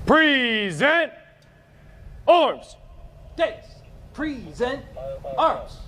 Present arms. Cadets, present arms.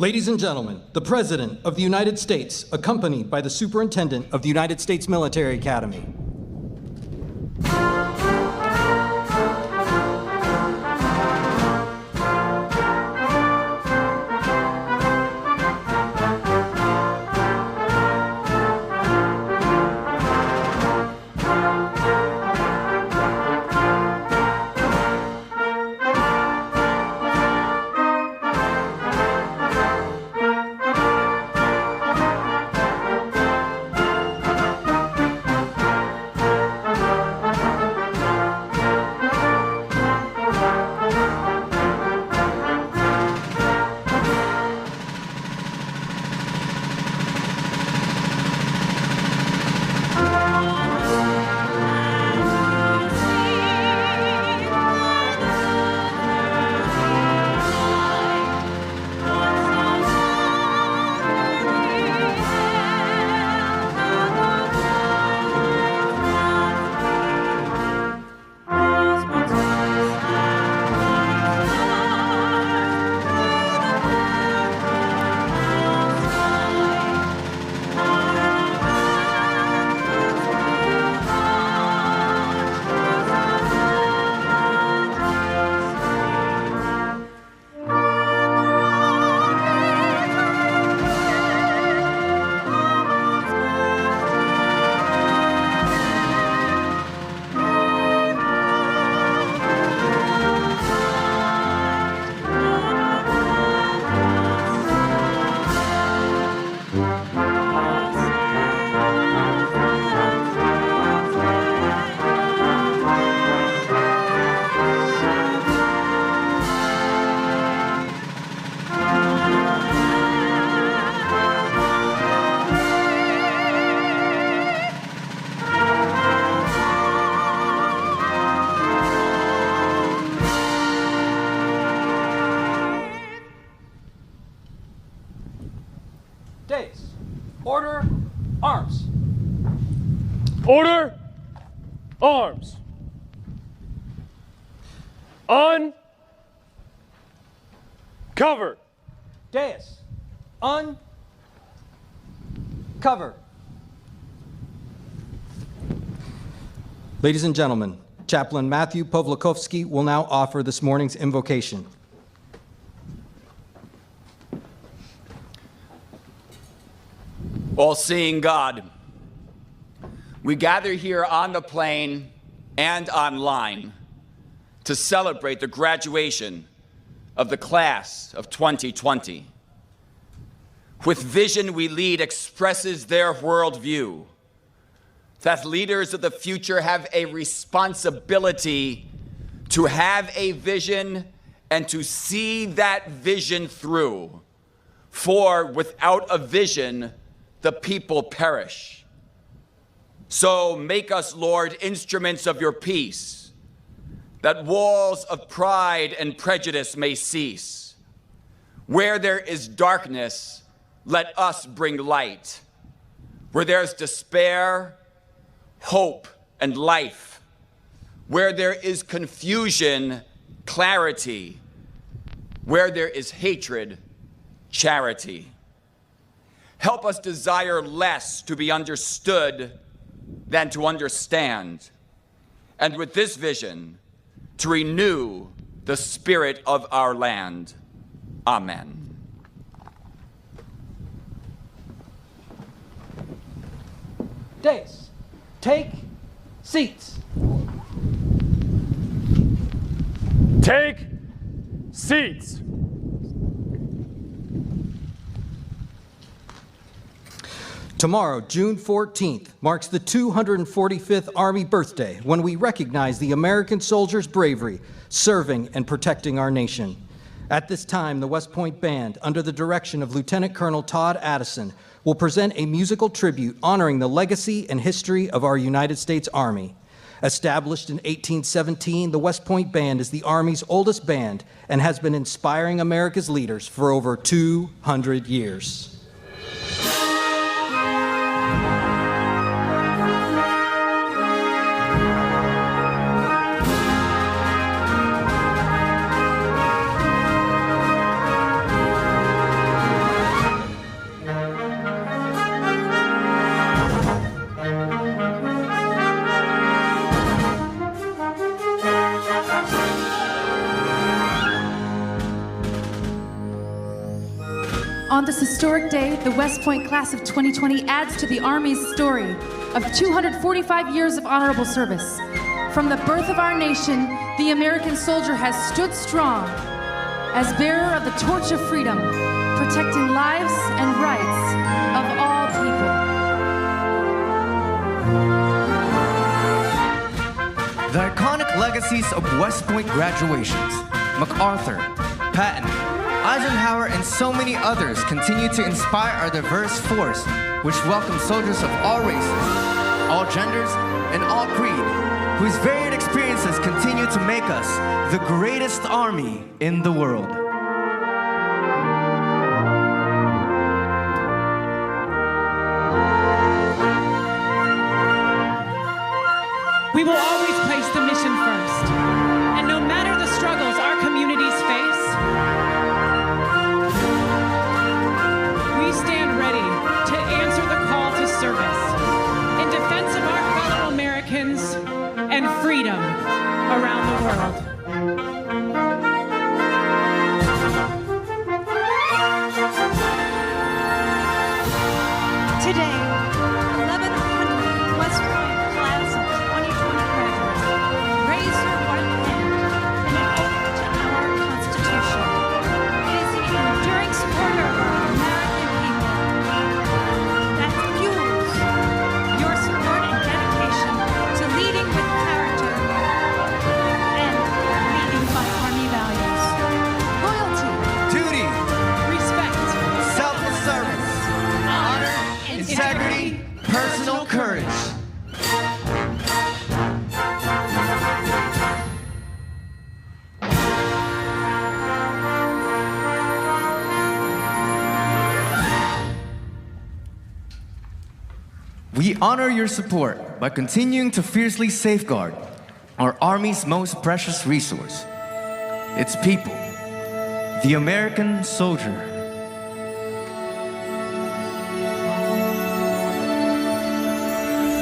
Ladies and gentlemen, the President of the United States, accompanied by the Superintendent of the United States Military Academy. Order! Arms! Uncover! Dais. Uncover. Ladies and gentlemen, Chaplain Matthew Pawlikowski will now offer this morning's invocation. All-seeing God, we gather here on the plain and online to celebrate the graduation of the class of 2020. With Vision We Lead expresses their worldview that leaders of the future have a responsibility to have a vision and to see that vision through. For without a vision, the people perish. So make us, Lord, instruments of your peace, that walls of pride and prejudice may cease. Where there is darkness, let us bring light. Where there's despair, hope, and life. Where there is confusion, clarity. Where there is hatred, charity. Help us desire less to be understood than to understand. And with this vision, to renew the spirit of our land. Amen. Dais. Take seats. Take seats. Tomorrow, June 14th, marks the 245th Army birthday when we recognize the American soldiers' bravery serving and protecting our nation. At this time, the West Point Band, under the direction of Lieutenant Colonel Todd Addison, will present a musical tribute honoring the legacy and history of our United States Army. Established in 1817, the West Point Band is the Army's oldest band and has been inspiring America's leaders for over 200 years. On this historic day, the West Point class of 2020 adds to the Army's story of 245 years of honorable service. From the birth of our nation, the American soldier has stood strong as bearer of the torch of freedom, protecting lives and rights of all people. The iconic legacies of West Point graduations, MacArthur, Patton, Eisenhower, and so many others continue to inspire our diverse force, which welcomes soldiers of all races, all genders, and all creed, whose varied experiences continue to make us the greatest army in the world. We will always place the mission first, and no matter the struggles our communities face, we stand ready to answer the call to service in defense of our fellow Americans and freedom around the world. Today, 1,100 West Point class of 2020 graduates raise your right hand in an oath to our Constitution. It is the enduring support of our American people that fuels your support and dedication to leading with character and leading honor your support by continuing to fiercely safeguard our Army's most precious resource, its people, the American soldier.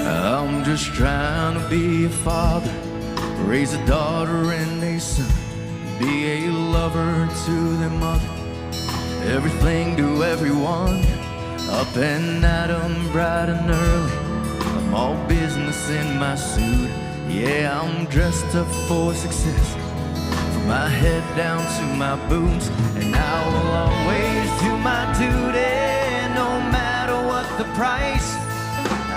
I'm just trying to be a father, raise a daughter and a son, be a lover to their mother, everything to everyone, up and at 'em bright and early. I'm all business in my suit, yeah, I'm dressed up for success, from my head down to my boots, and I will always do my duty, no matter what the price.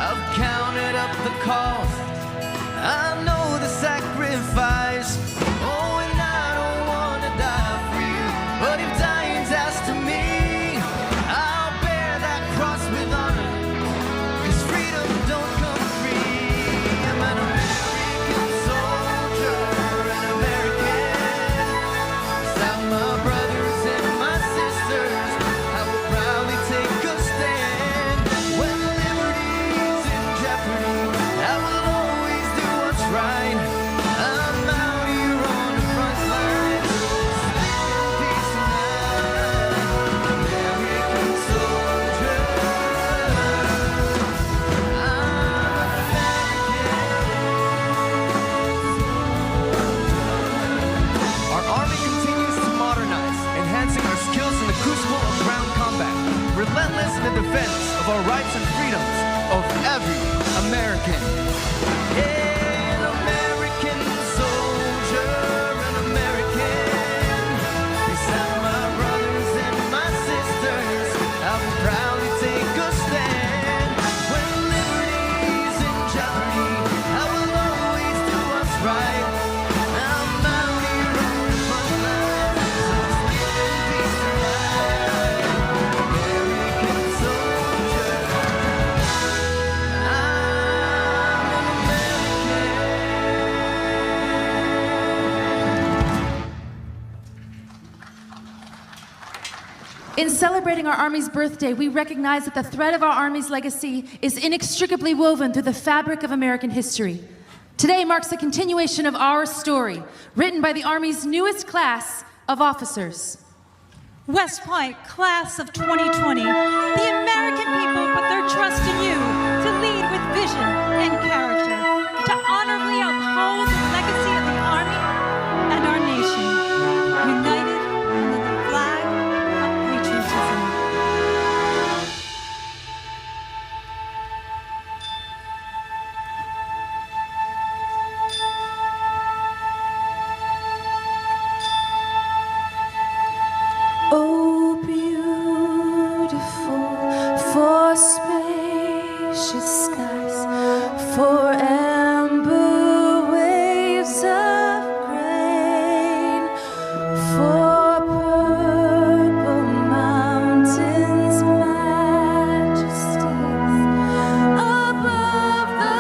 I've counted up the cost, I know the sacrifice. Oh, and I don't want to die for you, but if dying's asked of me, I'll bear that cross with honor, 'cause freedom don't come free. I'm an American soldier, an American. Without my brothers and my sisters, I will proudly take a stand. When liberty's in jeopardy, I will always do what's right. I'm out here on the front line, sleep in peace tonight. American soldier, Our Army continues to modernize, enhancing our skills in the crucible of ground combat, relentless in the defense of our rights and freedoms of every American. An American soldier, an American. Beside my brothers and my sisters, I will proudly take a stand. When liberty's in jeopardy, I will always do what's right. I'm out here on the front line, so sleep in peace tonight. American soldier, I'm an In celebrating our Army's birthday, we recognize that the thread of our Army's legacy is inextricably woven through the fabric of American history. Today marks the continuation of our story, written by the Army's newest class of officers. West Point, class of 2020, the American people put their trust in you to lead with vision and character, to honorably uphold the legacy of the Army and our nation, united under the flag of patriotism. Oh, beautiful for spacious skies, for amber waves of grain, for purple mountains, majesties above the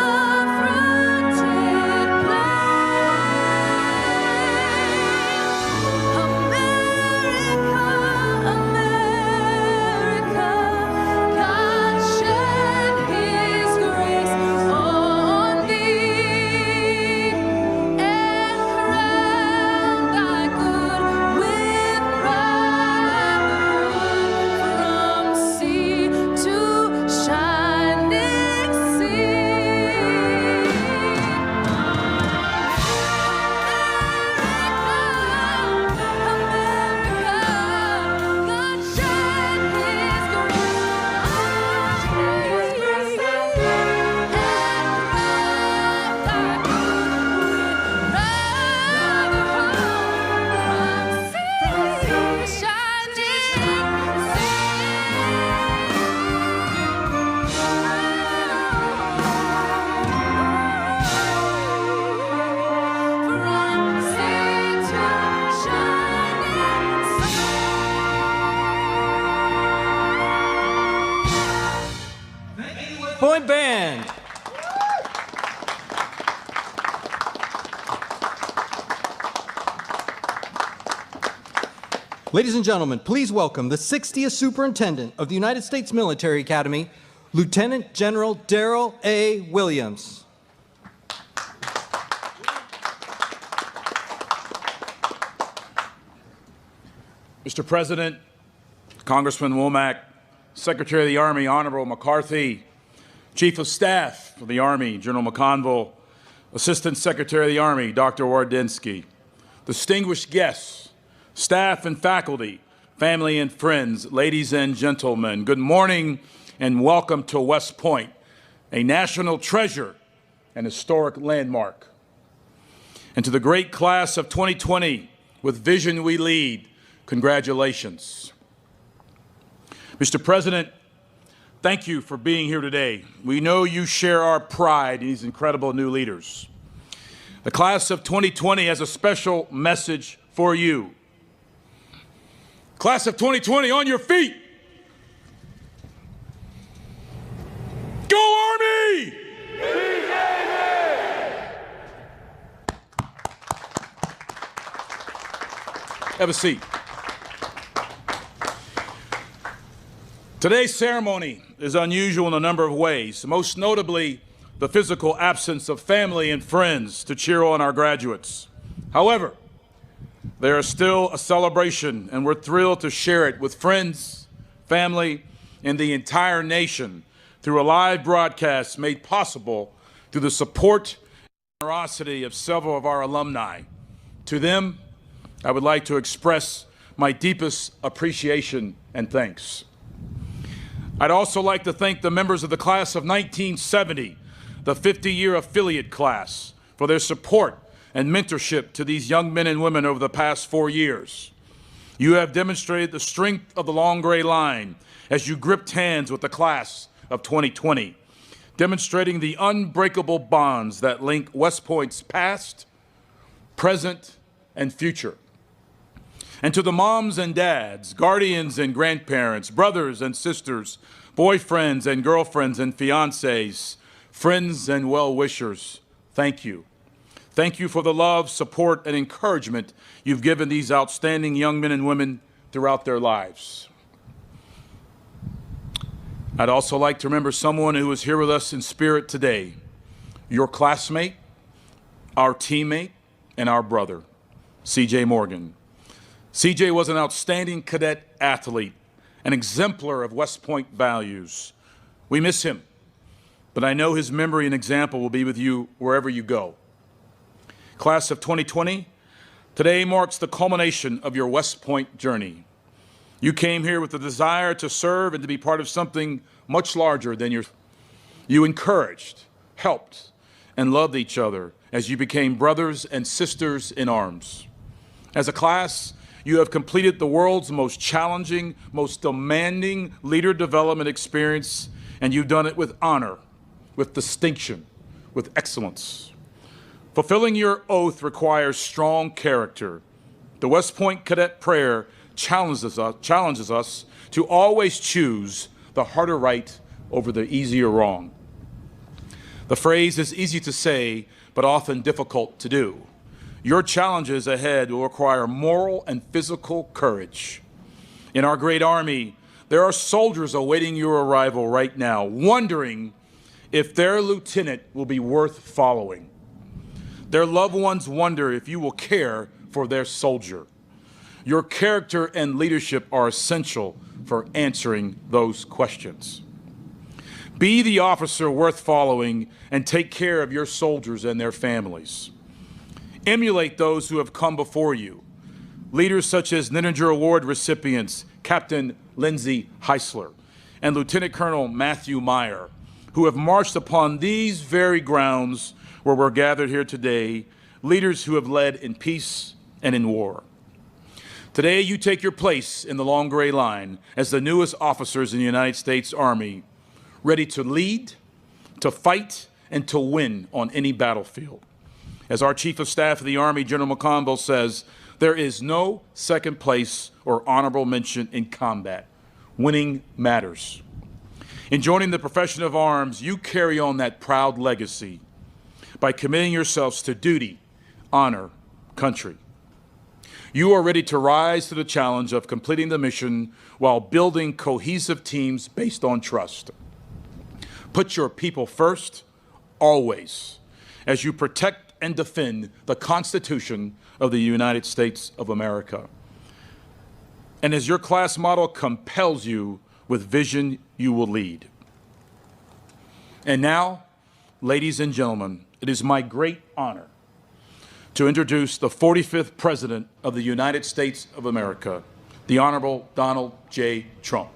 fronted plain. America, God shed His grace on thee, and crown thy good with brotherhood, from sea to shining sea. Point Band. Ladies and gentlemen, please welcome the 60th Superintendent of the United States Military Academy, Lieutenant General Darrell A. Williams. Mr. President, Congressman Womack, Secretary of the Army, Honorable McCarthy, Chief of Staff for the Army, General McConville, Assistant Secretary of the Army, Dr. Wardinsky, distinguished guests, staff and faculty, family and friends, ladies and gentlemen, good morning and welcome to West Point, a national treasure and historic landmark. And to the great class of 2020, with vision we lead, congratulations. Mr. President, thank you for being here today. We know you share our pride in these incredible new leaders. The class of 2020 has a special message for you. Class of 2020, on your feet. Go Army! Have a seat. Today's ceremony is unusual in a number of ways, most notably the physical absence of family and friends to cheer on our graduates. However, there is still a celebration, and we're thrilled to share it with friends, family, and the entire nation through a live broadcast made possible through the support and generosity of several of our alumni. To them, I would like to express my deepest appreciation and thanks. I'd also like to thank the members of the class of 1970, the 50-year affiliate class, for their support and mentorship to these young men and women over the past 4 years. You have demonstrated the strength of the long gray line as you gripped hands with the class of 2020, demonstrating the unbreakable bonds that link West Point's past, present, and future. And to the moms and dads, guardians and grandparents, brothers and sisters, boyfriends and girlfriends and fiancés, friends and well-wishers, thank you. Thank you for the love, support, and encouragement you've given these outstanding young men and women throughout their lives. I'd also like to remember someone who is here with us in spirit today, your classmate, our teammate, and our brother, C.J. Morgan. C.J. was an outstanding cadet athlete, an exemplar of West Point values. We miss him, but I know his memory and example will be with you wherever you go. Class of 2020, today marks the culmination of your West Point journey. You came here with the desire to serve and to be part of something much larger than your. You encouraged, helped, and loved each other as you became brothers and sisters in arms. As a class, you have completed the world's most challenging, most demanding leader development experience, and you've done it with honor, with distinction, with excellence. Fulfilling your oath requires strong character. The West Point Cadet Prayer challenges us to always choose the harder right over the easier wrong. The phrase is easy to say, but often difficult to do. Your challenges ahead will require moral and physical courage. In our great Army, there are soldiers awaiting your arrival right now, wondering if their lieutenant will be worth following. Their loved ones wonder if you will care for their soldier. Your character and leadership are essential for answering those questions. Be the officer worth following and take care of your soldiers and their families. Emulate those who have come before you. Leaders such as Nininger Award recipients Captain Lindsay Heisler and Lieutenant Colonel Matthew Meyer, who have marched upon these very grounds where we're gathered here today, leaders who have led in peace and in war. Today, you take your place in the long gray line as the newest officers in the United States Army, ready to lead, to fight, and to win on any battlefield. As our Chief of Staff of the Army, General McConville, says, there is no second place or honorable mention in combat. Winning matters. In joining the profession of arms, you carry on that proud legacy by committing yourselves to duty, honor, country. You are ready to rise to the challenge of completing the mission while building cohesive teams based on trust. Put your people first, always, as you protect and defend the Constitution of the United States of America. And as your class motto compels you, with vision you will lead. And now, ladies and gentlemen, it is my great honor to introduce the 45th President of the United States of America, the Honorable Donald J. Trump.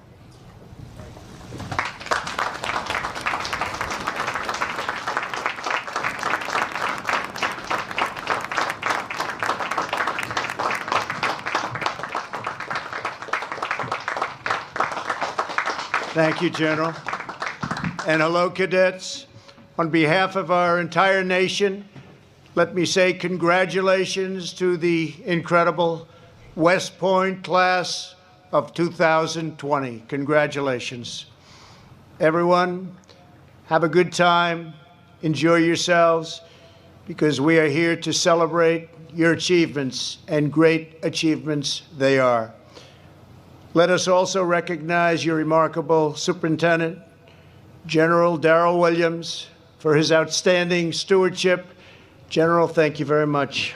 Thank you, General. And hello, cadets. On behalf of our entire nation, let me say congratulations to the incredible West Point class of 2020. Congratulations. Everyone, have a good time, enjoy yourselves, because we are here to celebrate your achievements, and great achievements they are. Let us also recognize your remarkable Superintendent, General Darrell Williams, for his outstanding stewardship. General, thank you very much.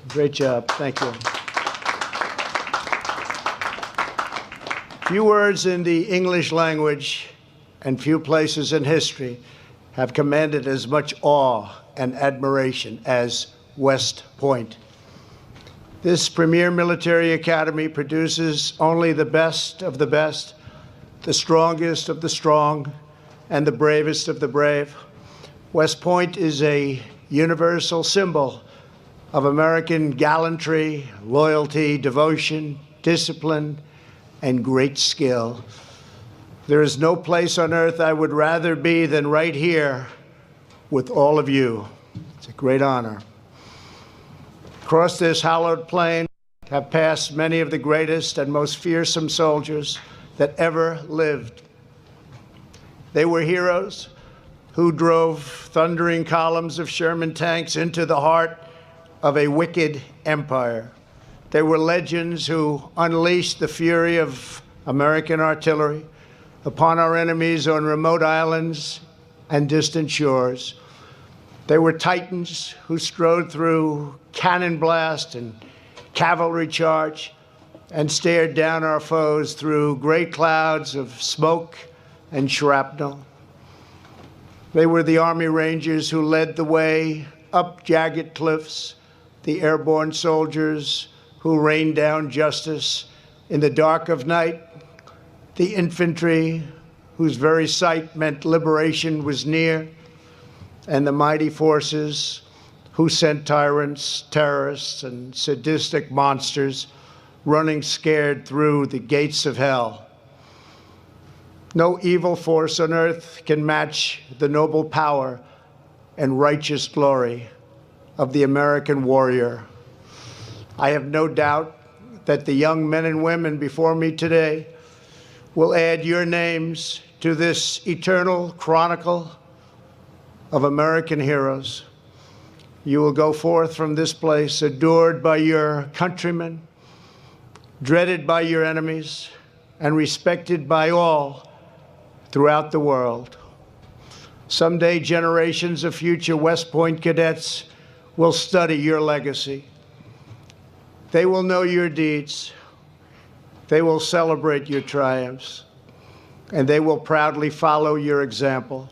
Great job. Thank you. Few words in the English language and few places in history have commanded as much awe and admiration as West Point. This premier military academy produces only the best of the best, the strongest of the strong, and the bravest of the brave. West Point is a universal symbol of American gallantry, loyalty, devotion, discipline, and great skill. There is no place on earth I would rather be than right here with all of you. It's a great honor. Across this hallowed plain have passed many of the greatest and most fearsome soldiers that ever lived. They were heroes who drove thundering columns of Sherman tanks into the heart of a wicked empire. They were legends who unleashed the fury of American artillery upon our enemies on remote islands and distant shores. They were titans who strode through cannon blast and cavalry charge and stared down our foes through great clouds of smoke and shrapnel. They were the Army Rangers who led the way up jagged cliffs, the airborne soldiers who rained down justice in the dark of night, the infantry whose very sight meant liberation was near, and the mighty forces who sent tyrants, terrorists, and sadistic monsters running scared through the gates of hell. No evil force on earth can match the noble power and righteous glory of the American warrior. I have no doubt that the young men and women before me today will add your names to this eternal chronicle of American heroes. You will go forth from this place adored by your countrymen, dreaded by your enemies, and respected by all throughout the world. Someday, generations of future West Point cadets will study your legacy. They will know your deeds. They will celebrate your triumphs, and they will proudly follow your example.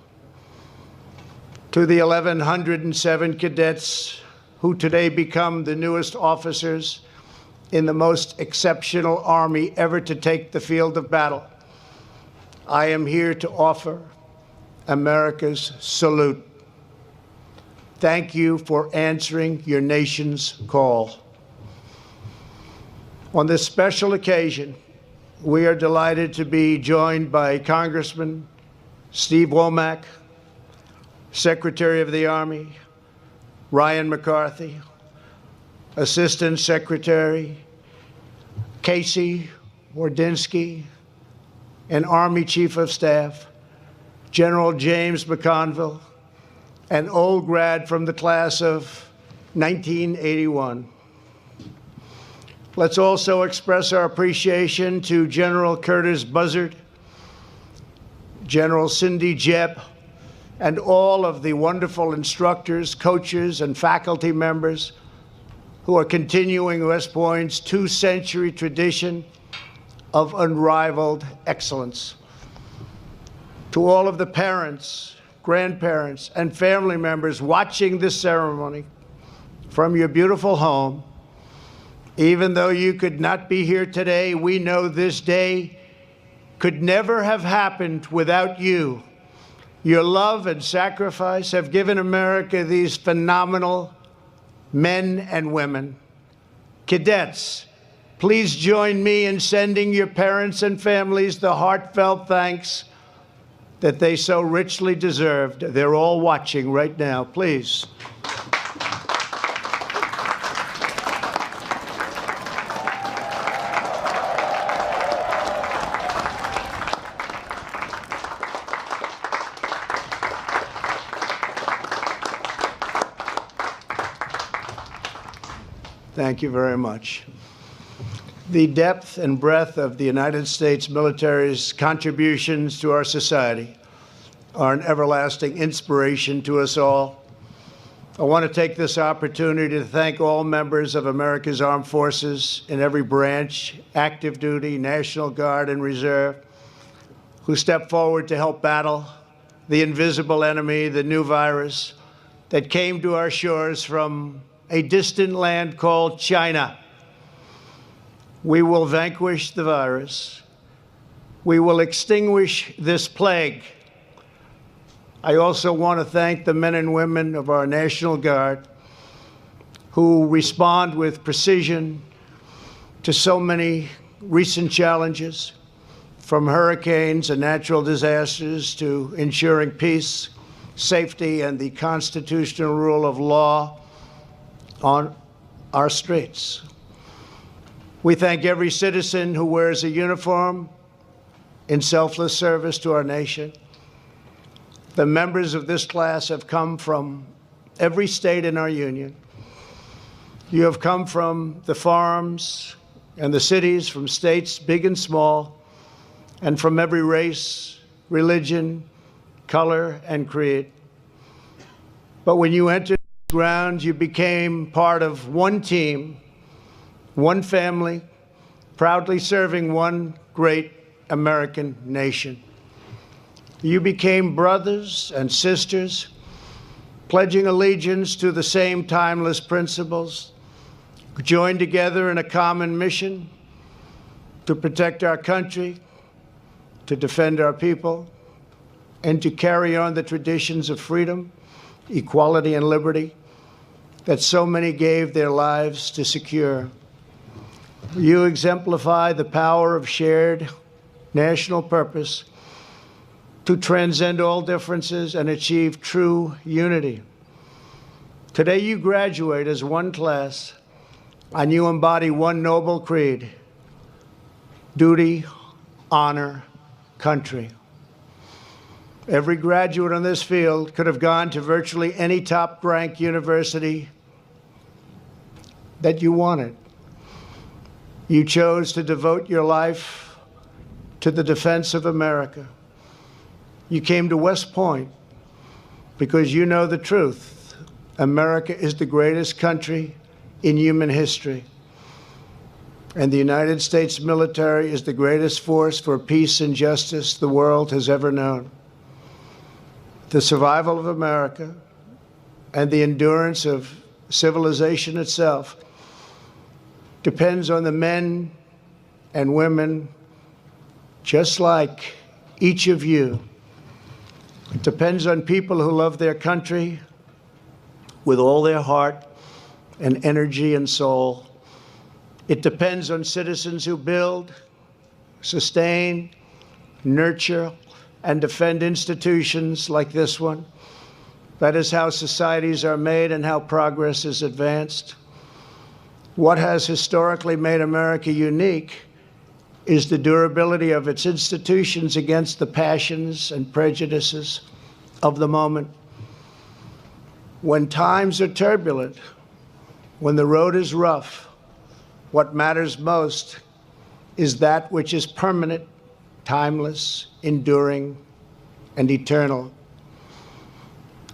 To the 1,107 cadets who today become the newest officers in the most exceptional Army ever to take the field of battle, I am here to offer America's salute. Thank you for answering your nation's call. On this special occasion, we are delighted to be joined by Congressman Steve Womack, Secretary of the Army Ryan McCarthy, Assistant Secretary Casey Wardinsky, and Army Chief of Staff General James McConville, an old grad from the class of 1981. Let's also express our appreciation to General Curtis Buzzard, General Cindy Jebb, and all of the wonderful instructors, coaches, and faculty members who are continuing West Point's two-century tradition of unrivaled excellence. To all of the parents, grandparents, and family members watching this ceremony from your beautiful home, even though you could not be here today, we know this day could never have happened without you. Your love and sacrifice have given America these phenomenal men and women. Cadets, please join me in sending your parents and families the heartfelt thanks that they so richly deserved. They're all watching right now. Please. Thank you very much. The depth and breadth of the United States military's contributions to our society are an everlasting inspiration to us all. I want to take this opportunity to thank all members of America's armed forces in every branch, active duty, National Guard, and Reserve, who stepped forward to help battle the invisible enemy, the new virus that came to our shores from a distant land called China. We will vanquish the virus. We will extinguish this plague. I also want to thank the men and women of our National Guard who respond with precision to so many recent challenges, from hurricanes and natural disasters to ensuring peace, safety, and the constitutional rule of law on our streets. We thank every citizen who wears a uniform in selfless service to our nation. The members of this class have come from every state in our union. You have come from the farms and the cities, from states big and small, and from every race, religion, color, and creed. But when you entered the grounds, you became part of one team, one family, proudly serving one great American nation. You became brothers and sisters, pledging allegiance to the same timeless principles, joined together in a common mission to protect our country, to defend our people, and to carry on the traditions of freedom, equality, and liberty that so many gave their lives to secure. You exemplify the power of shared national purpose to transcend all differences and achieve true unity. Today you graduate as one class, and you embody one noble creed: duty, honor, country. Every graduate on this field could have gone to virtually any top-ranked university that you wanted. You chose to devote your life to the defense of America. You came to West Point because you know the truth. America is the greatest country in human history, and the United States military is the greatest force for peace and justice the world has ever known. The survival of America and the endurance of civilization itself depends on the men and women just like each of you. It depends on people who love their country with all their heart and energy and soul. It depends on citizens who build, sustain, nurture, and defend institutions like this one. That is how societies are made and how progress is advanced. What has historically made America unique is the durability of its institutions against the passions and prejudices of the moment. When times are turbulent, when the road is rough, what matters most is that which is permanent, timeless, enduring, and eternal.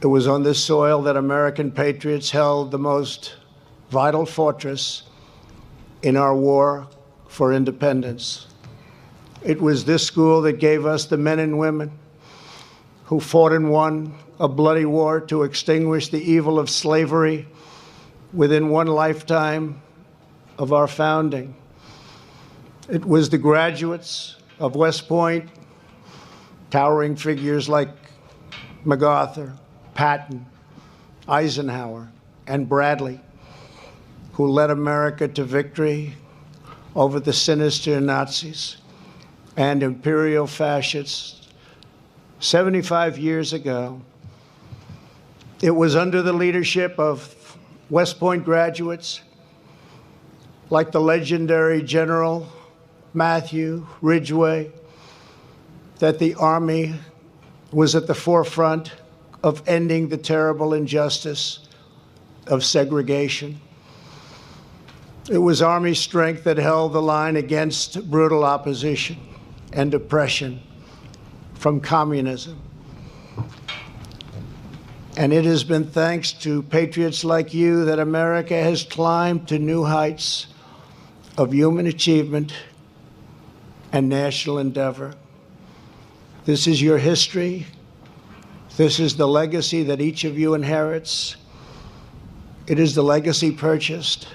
It was on this soil that American patriots held the most vital fortress in our war for independence. It was this school that gave us the men and women who fought and won a bloody war to extinguish the evil of slavery within one lifetime of our founding. It was the graduates of West Point, towering figures like MacArthur, Patton, Eisenhower, and Bradley, who led America to victory over the sinister Nazis and imperial fascists 75 years ago. It was under the leadership of West Point graduates like the legendary General Matthew Ridgway that the Army was at the forefront of ending the terrible injustice of segregation. It was Army strength that held the line against brutal opposition and oppression from communism. And it has been thanks to patriots like you that America has climbed to new heights of human achievement and national endeavor. This is your history. This is the legacy that each of you inherits. It is the legacy purchased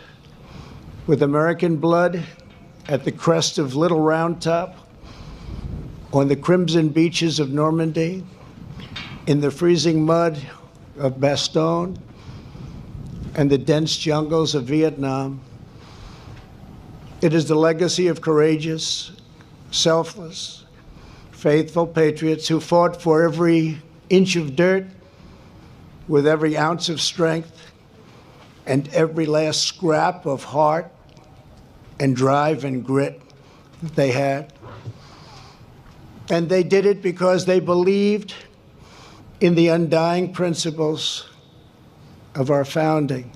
with American blood at the crest of Little Round Top, on the crimson beaches of Normandy, in the freezing mud of Bastogne, and the dense jungles of Vietnam. It is the legacy of courageous, selfless, faithful patriots who fought for every inch of dirt with every ounce of strength and every last scrap of heart and drive and grit that they had. And they did it because they believed in the undying principles of our founding.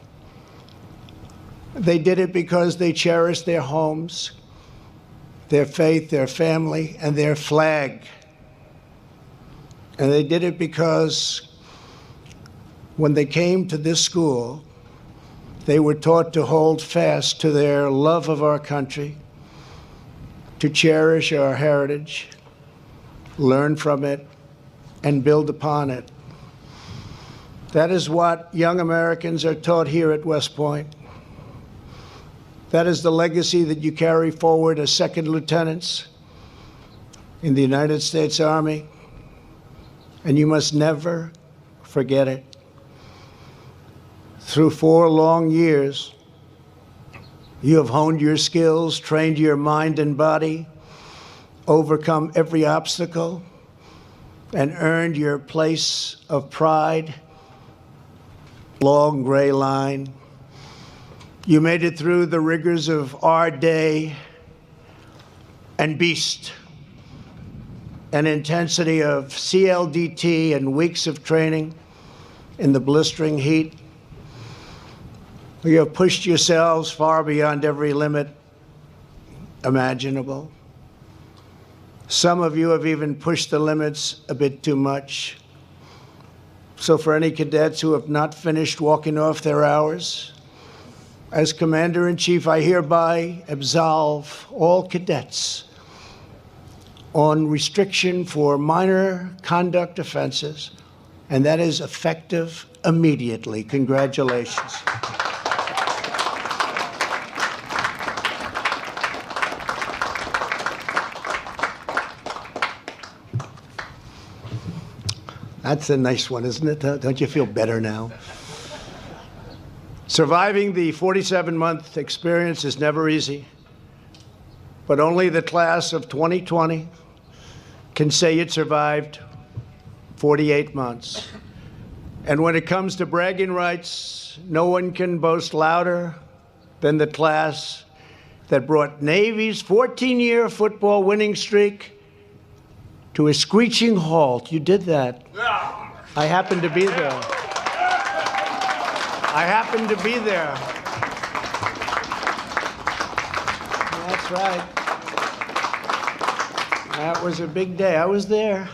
They did it because they cherished their homes, their faith, their family, and their flag. And they did it because when they came to this school, they were taught to hold fast to their love of our country, to cherish our heritage, learn from it, and build upon it. That is what young Americans are taught here at West Point. That is the legacy that you carry forward as second lieutenants in the United States Army, and you must never forget it. Through 4 long years, you have honed your skills, trained your mind and body, overcome every obstacle, and earned your place of pride. Long gray line. You made it through the rigors of our day and beast, an intensity of CLDT and weeks of training in the blistering heat. You have pushed yourselves far beyond every limit imaginable. Some of you have even pushed the limits a bit too much. So for any cadets who have not finished walking off their hours, as Commander-in-Chief, I hereby absolve all cadets on restriction for minor conduct offenses, and that is effective immediately. Congratulations. That's a nice one, isn't it? Don't you feel better now? Surviving the 47-month experience is never easy, but only the class of 2020 can say it survived 48 months. And when it comes to bragging rights, no one can boast louder than the class that brought Navy's 14-year football winning streak to a screeching halt. You did that. I happened to be there. I happened to be there. That's right. That was a big day. I was there.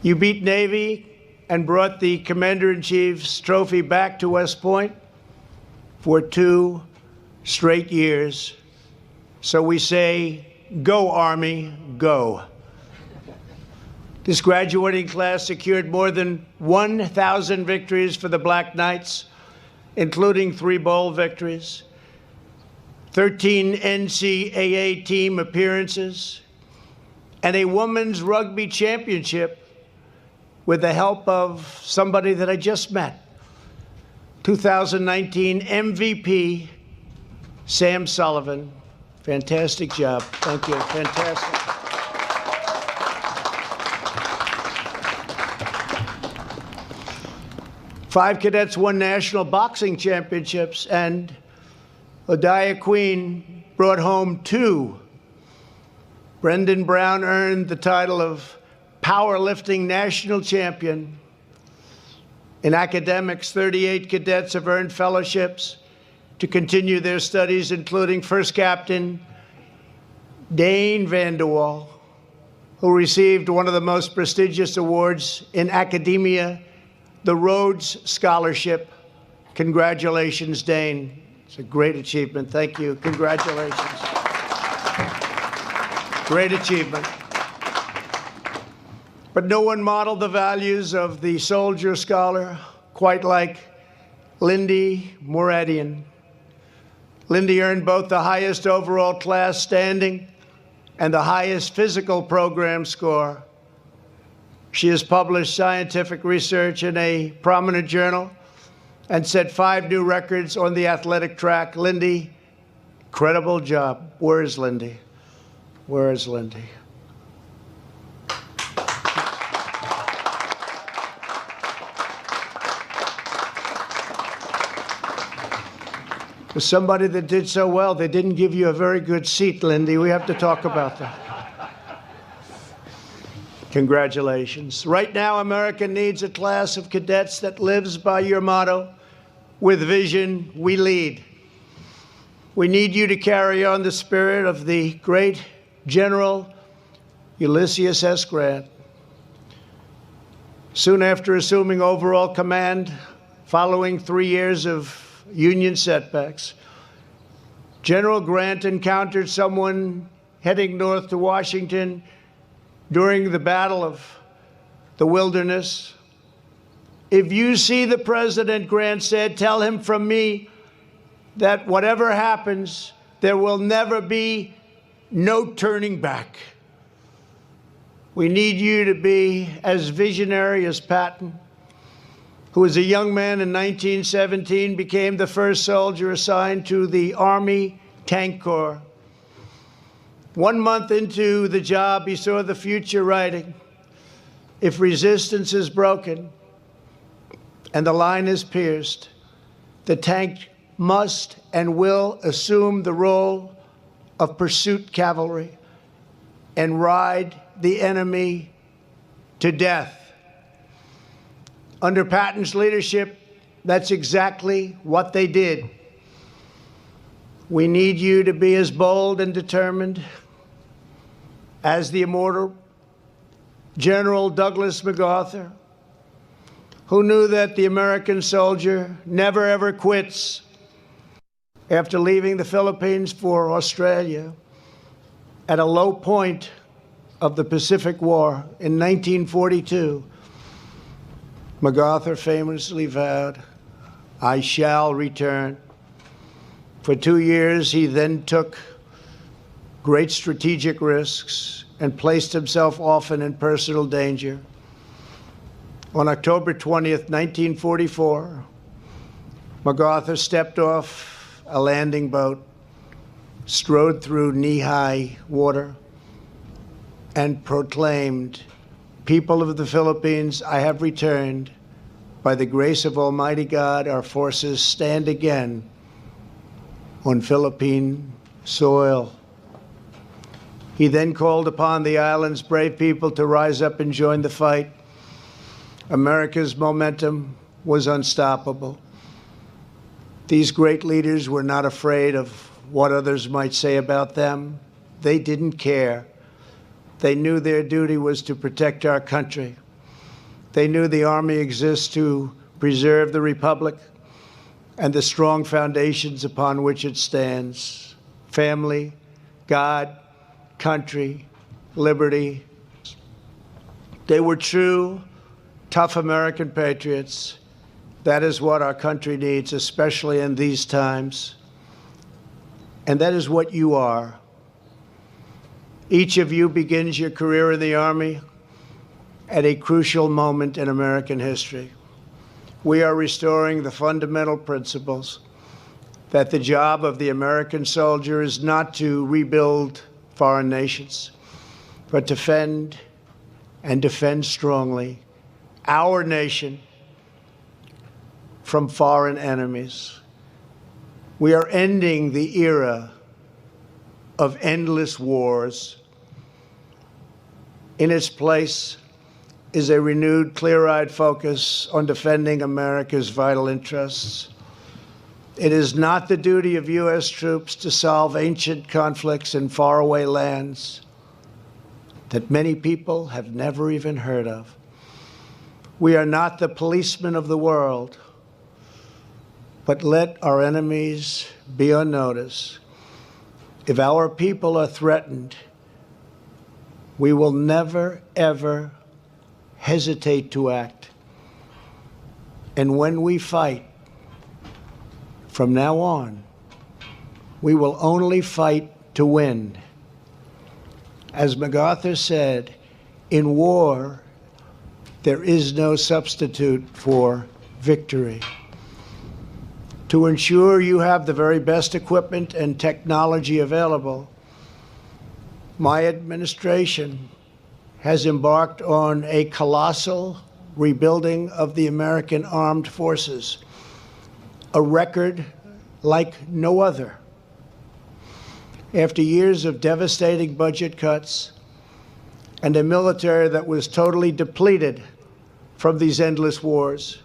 You beat Navy and brought the Commander-in-Chief's trophy back to West Point for 2 straight years. So we say, go Army, go. This graduating class secured more than 1,000 victories for the Black Knights, including 3 bowl victories, 13 NCAA team appearances, and a women's rugby championship with the help of somebody that I just met, 2019 MVP, Sam Sullivan. Fantastic job. Thank you. Fantastic. Five cadets won national boxing championships, and Odia Queen brought home 2. Brendan Brown earned the title of powerlifting national champion. In academics, 38 cadets have earned fellowships to continue their studies, including First Captain Dane Vanderwall, who received one of the most prestigious awards in academia, the Rhodes Scholarship. Congratulations, Dane. It's a great achievement. Thank you. Congratulations. Great achievement. But no one modeled the values of the soldier scholar quite like Lindy Moradian. Lindy earned both the highest overall class standing and the highest physical program score. She has published scientific research in a prominent journal and set 5 new records on the athletic track. Lindy, incredible job. Where is Lindy? Where is Lindy? For somebody that did so well, they didn't give you a very good seat, Lindy. We have to talk about that. Congratulations. Right now, America needs a class of cadets that lives by your motto, with vision, we lead. We need you to carry on the spirit of the great General Ulysses S. Grant. Soon after assuming overall command, following 3 years of Union setbacks, General Grant encountered someone heading north to Washington during the Battle of the Wilderness. If you see the president, Grant said, tell him from me that whatever happens, there will never be no turning back. We need you to be as visionary as Patton, who as a young man in 1917 became the first soldier assigned to the Army Tank Corps. 1 month into the job, he saw the future writing. If resistance is broken and the line is pierced, the tank must and will assume the role of pursuit cavalry and ride the enemy to death. Under Patton's leadership, that's exactly what they did. We need you to be as bold and determined as the immortal General Douglas MacArthur, who knew that the American soldier never ever quits. After leaving the Philippines for Australia at a low point of the Pacific War in 1942, MacArthur famously vowed, I shall return. For 2 years, he then took great strategic risks and placed himself often in personal danger. On October 20th, 1944, MacArthur stepped off a landing boat, strode through knee-high water, and proclaimed, people of the Philippines, I have returned. By the grace of Almighty God, our forces stand again on Philippine soil. He then called upon the island's brave people to rise up and join the fight. America's momentum was unstoppable. These great leaders were not afraid of what others might say about them. They didn't care. They knew their duty was to protect our country. They knew the Army exists to preserve the Republic and the strong foundations upon which it stands: family, God, country, liberty. They were true, tough American patriots. That is what our country needs, especially in these times. And that is what you are. Each of you begins your career in the Army at a crucial moment in American history. We are restoring the fundamental principles that the job of the American soldier is not to rebuild foreign nations, but to defend and defend strongly our nation from foreign enemies. We are ending the era of endless wars. In its place is a renewed, clear-eyed focus on defending America's vital interests. It is not the duty of U.S. troops to solve ancient conflicts in faraway lands that many people have never even heard of. We are not the policemen of the world, but let our enemies be on notice. If our people are threatened, we will never, ever hesitate to act. And when we fight, from now on, we will only fight to win. As MacArthur said, in war, there is no substitute for victory. To ensure you have the very best equipment and technology available, my administration has embarked on a colossal rebuilding of the American armed forces, a record like no other. After years of devastating budget cuts and a military that was totally depleted from these endless wars,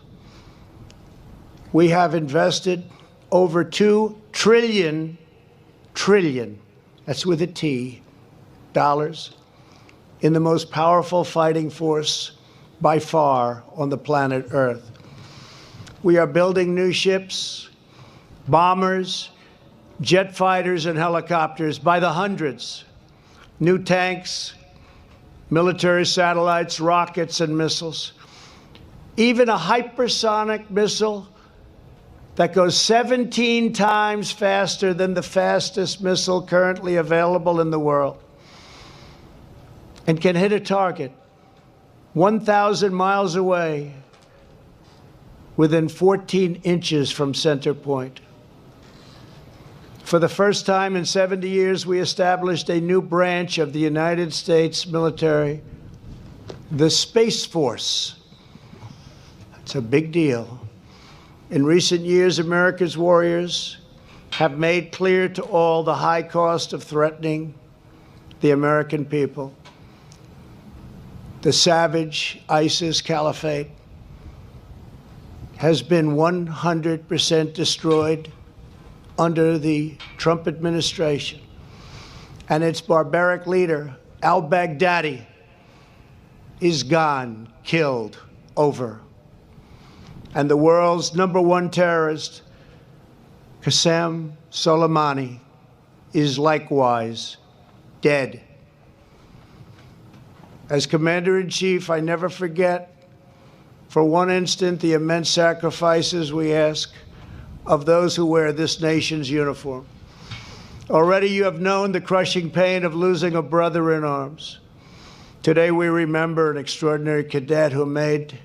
we have invested over $2 trillion, that's with a T, dollars, in the most powerful fighting force by far on the planet Earth. We are building new ships, bombers, jet fighters, and helicopters by the hundreds, new tanks, military satellites, rockets, and missiles, even a hypersonic missile that goes 17 times faster than the fastest missile currently available in the world and can hit a target 1,000 miles away within 14 inches from center point. For the first time in 70 years, we established a new branch of the United States military, the Space Force. It's a big deal. In recent years, America's warriors have made clear to all the high cost of threatening the American people. The savage ISIS caliphate has been 100% destroyed under the Trump administration, and its barbaric leader, al-Baghdadi, is gone, killed, over. And the world's #1 terrorist, Qasem Soleimani, is likewise dead. As Commander-in-Chief, I never forget for one instant the immense sacrifices we ask of those who wear this nation's uniform. Already you have known the crushing pain of losing a brother in arms. Today we remember an extraordinary cadet who made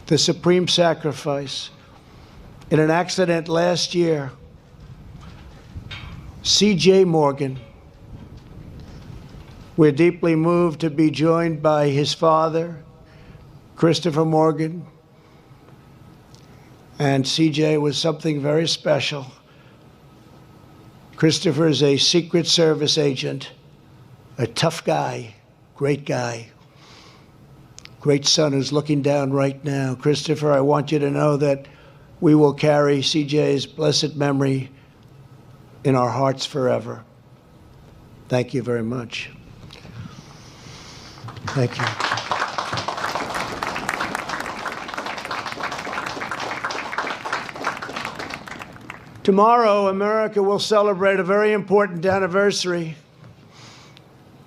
the supreme sacrifice in an accident last year. C.J. Morgan. We're deeply moved to be joined by his father, Christopher Morgan. And C.J. was something very special. Christopher is a Secret Service agent, a tough guy, great guy. Great son who's looking down right now. Christopher, I want you to know that we will carry CJ's blessed memory in our hearts forever. Thank you very much. Thank you. Tomorrow, America will celebrate a very important anniversary,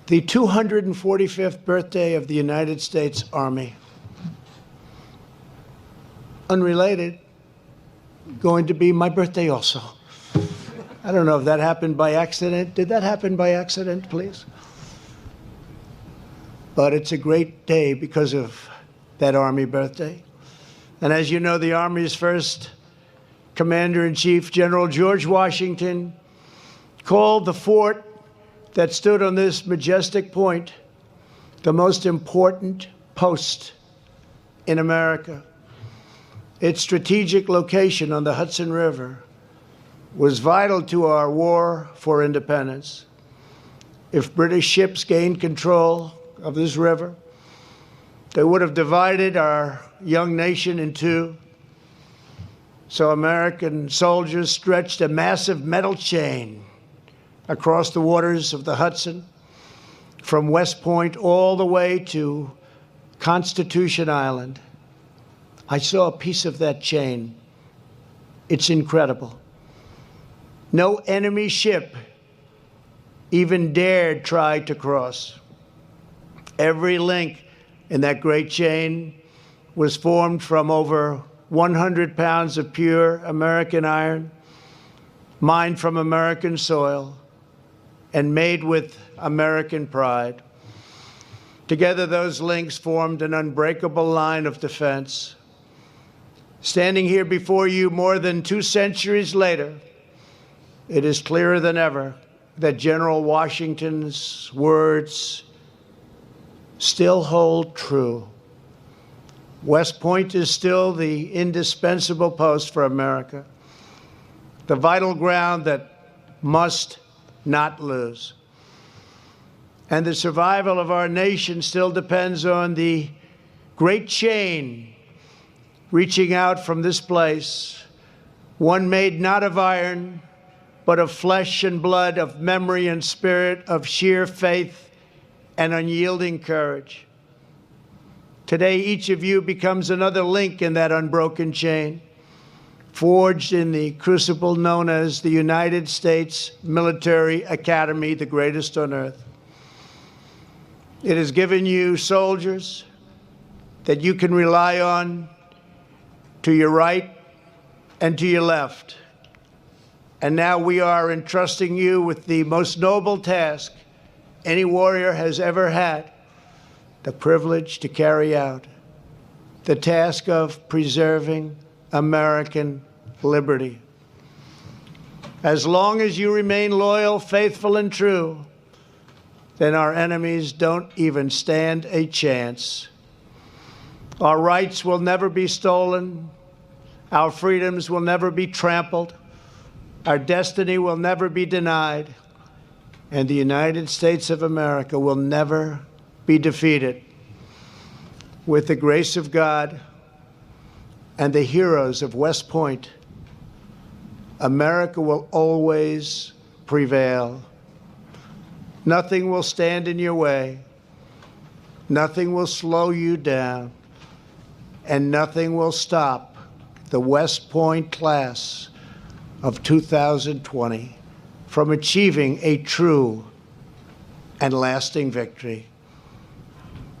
the 245th birthday of the United States Army. Unrelated, going to be my birthday also. I don't know if that happened by accident. Did that happen by accident, please? But it's a great day because of that Army birthday. And as you know, the Army's first Commander-in-Chief, General George Washington, called the fort that stood on this majestic point the most important post in America. Its strategic location on the Hudson River was vital to our war for independence. If British ships gained control of this river, they would have divided our young nation in two. So American soldiers stretched a massive metal chain across the waters of the Hudson from West Point all the way to Constitution Island. I saw a piece of that chain. It's incredible. No enemy ship even dared try to cross. Every link in that great chain was formed from over 100 pounds of pure American iron, mined from American soil, and made with American pride. Together, those links formed an unbreakable line of defense. Standing here before you more than 2 centuries later, it is clearer than ever that General Washington's words still hold true. West Point is still the indispensable post for America, the vital ground that must not lose. And the survival of our nation still depends on the great chain reaching out from this place, one made not of iron, but of flesh and blood, of memory and spirit, of sheer faith and unyielding courage. Today, each of you becomes another link in that unbroken chain, forged in the crucible known as the United States Military Academy, the greatest on earth. It has given you soldiers that you can rely on to your right and to your left. And now we are entrusting you with the most noble task any warrior has ever had, the privilege to carry out, the task of preserving American liberty. As long as you remain loyal, faithful, and true, then our enemies don't even stand a chance. Our rights will never be stolen. Our freedoms will never be trampled. Our destiny will never be denied. And the United States of America will never be defeated. With the grace of God and the heroes of West Point, America will always prevail. Nothing will stand in your way. Nothing will slow you down. And nothing will stop the West Point class of 2020 from achieving a true and lasting victory.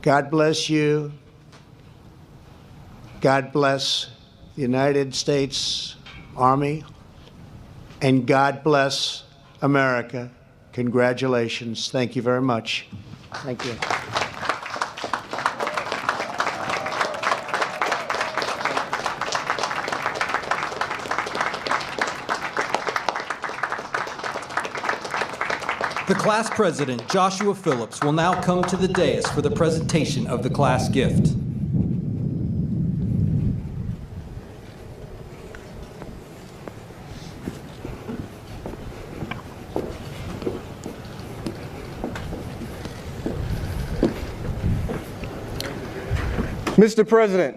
God bless you. God bless the United States Army. And God bless America. Congratulations. Thank you very much. Thank you. The class president, Joshua Phillips, will now come to the dais for the presentation of the class gift. Mr. President,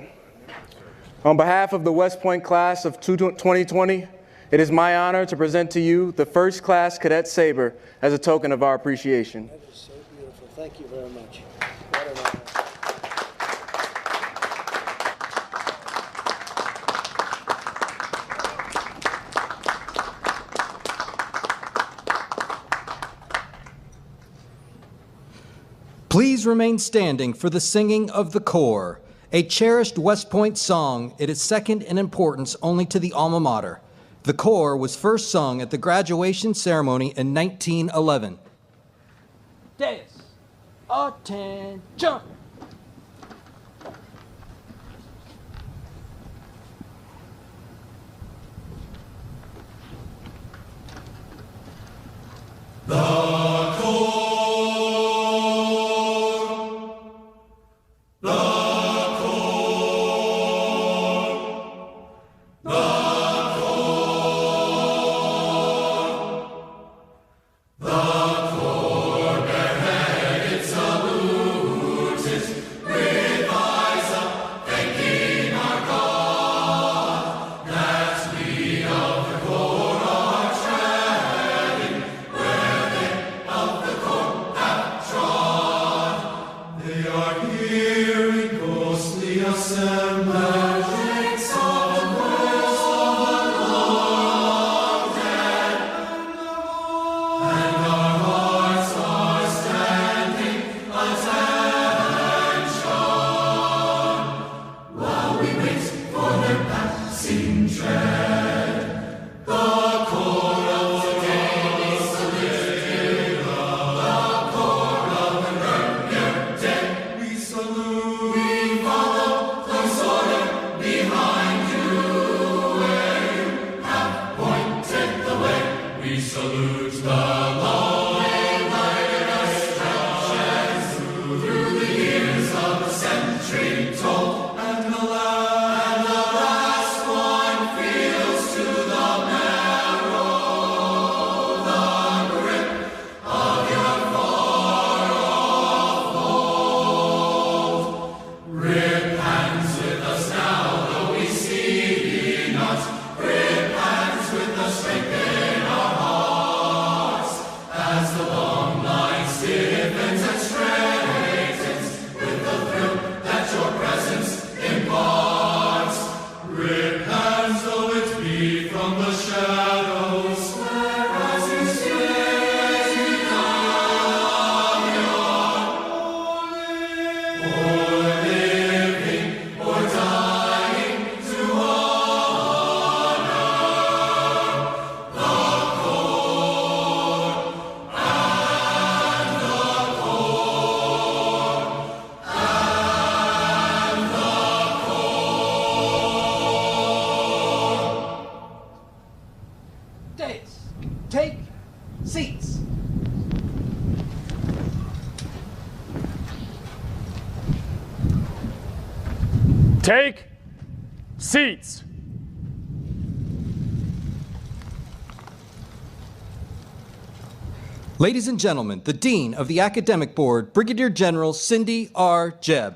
on behalf of the West Point class of 2020, it is my honor to present to you the first class cadet saber as a token of our appreciation. That is so beautiful. Thank you very much. What an honor. Please remain standing for the singing of the corps, a cherished West Point song. It is second in importance only to the alma mater. The corps was first sung at the graduation ceremony in 1911. Deus. Attention. Take seats. Take seats. Ladies and gentlemen, the Dean of the Academic Board, Brigadier General Cindy R. Jebb.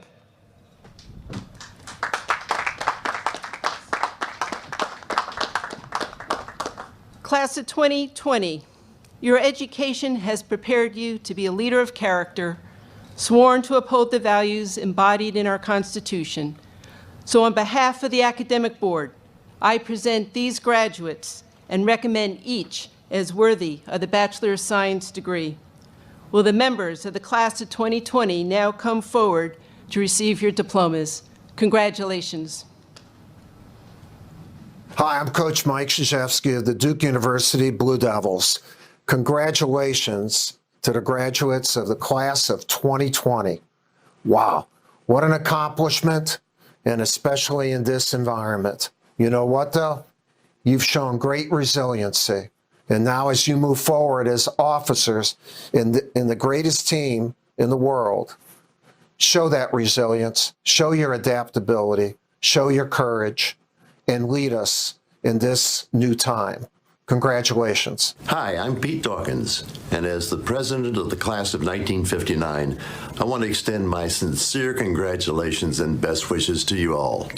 Class of 2020, your education has prepared you to be a leader of character, sworn to uphold the values embodied in our Constitution. So on behalf of the Academic Board, I present these graduates and recommend each as worthy of the Bachelor of Science degree. Will the members of the Class of 2020 now come forward to receive your diplomas? Congratulations. Hi, I'm Coach Mike Krzyzewski of the Duke University Blue Devils. Congratulations to the graduates of the class of 2020. Wow, what an accomplishment, and especially in this environment. You know what, though? You've shown great resiliency. And now as you move forward as officers in the greatest team in the world, show that resilience, show your adaptability, show your courage, and lead us in this new time. Congratulations. Hi, I'm Pete Dawkins, and as the president of the class of 1959, I want to extend my sincere congratulations and best wishes to you all.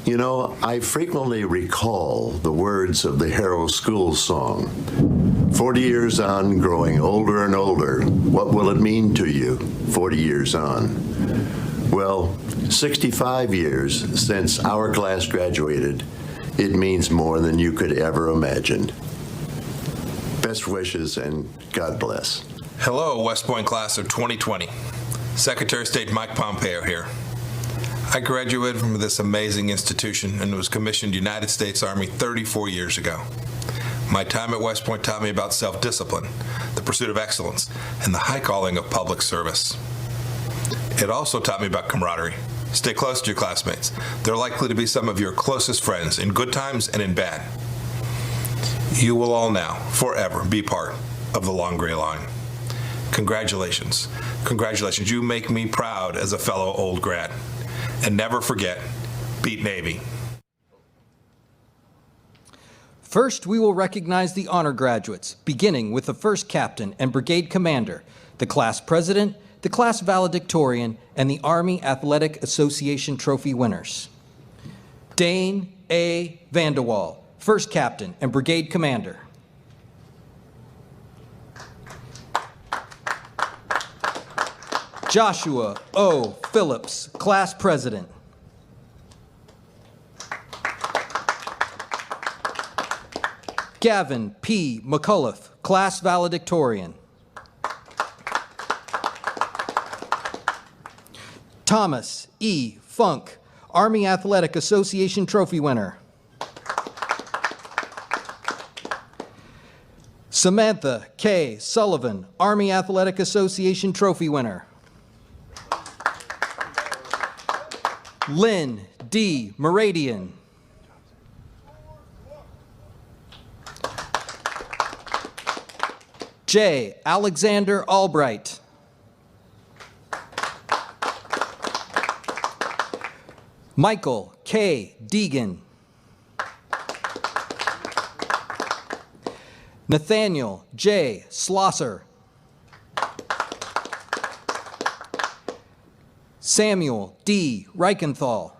You know, I frequently recall the words of the Harrow School song, 40 years on, growing older and older, what will it mean to you, 40 years on? Well, 65 years since our class graduated, it means more than you could ever imagine. Best wishes and God bless. Hello, West Point class of 2020. Secretary of State Mike Pompeo here. I graduated from this amazing institution and was commissioned United States Army 34 years ago. My time at West Point taught me about self-discipline, the pursuit of excellence, and the high calling of public service. It also taught me about camaraderie. Stay close to your classmates. They're likely to be some of your closest friends in good times and in bad. You will all now, forever, be part of the Long Gray Line. Congratulations. Congratulations. You make me proud as a fellow old grad. And never forget, beat Navy. First, we will recognize the honor graduates, beginning with the first captain and brigade commander, the class president, the class valedictorian, and the Army Athletic Association trophy winners. Dane A. Vanderwall, first captain and brigade commander. Joshua O. Phillips, class president. Gavin P. McCullough, class valedictorian. Thomas E. Funk, Army Athletic Association trophy winner. Samantha K. Sullivan, Army Athletic Association trophy winner. Lynn D. Meradian. J. Alexander Albright. Michael K. Deegan. Nathaniel J. Slosser. Samuel D. Reichenthal.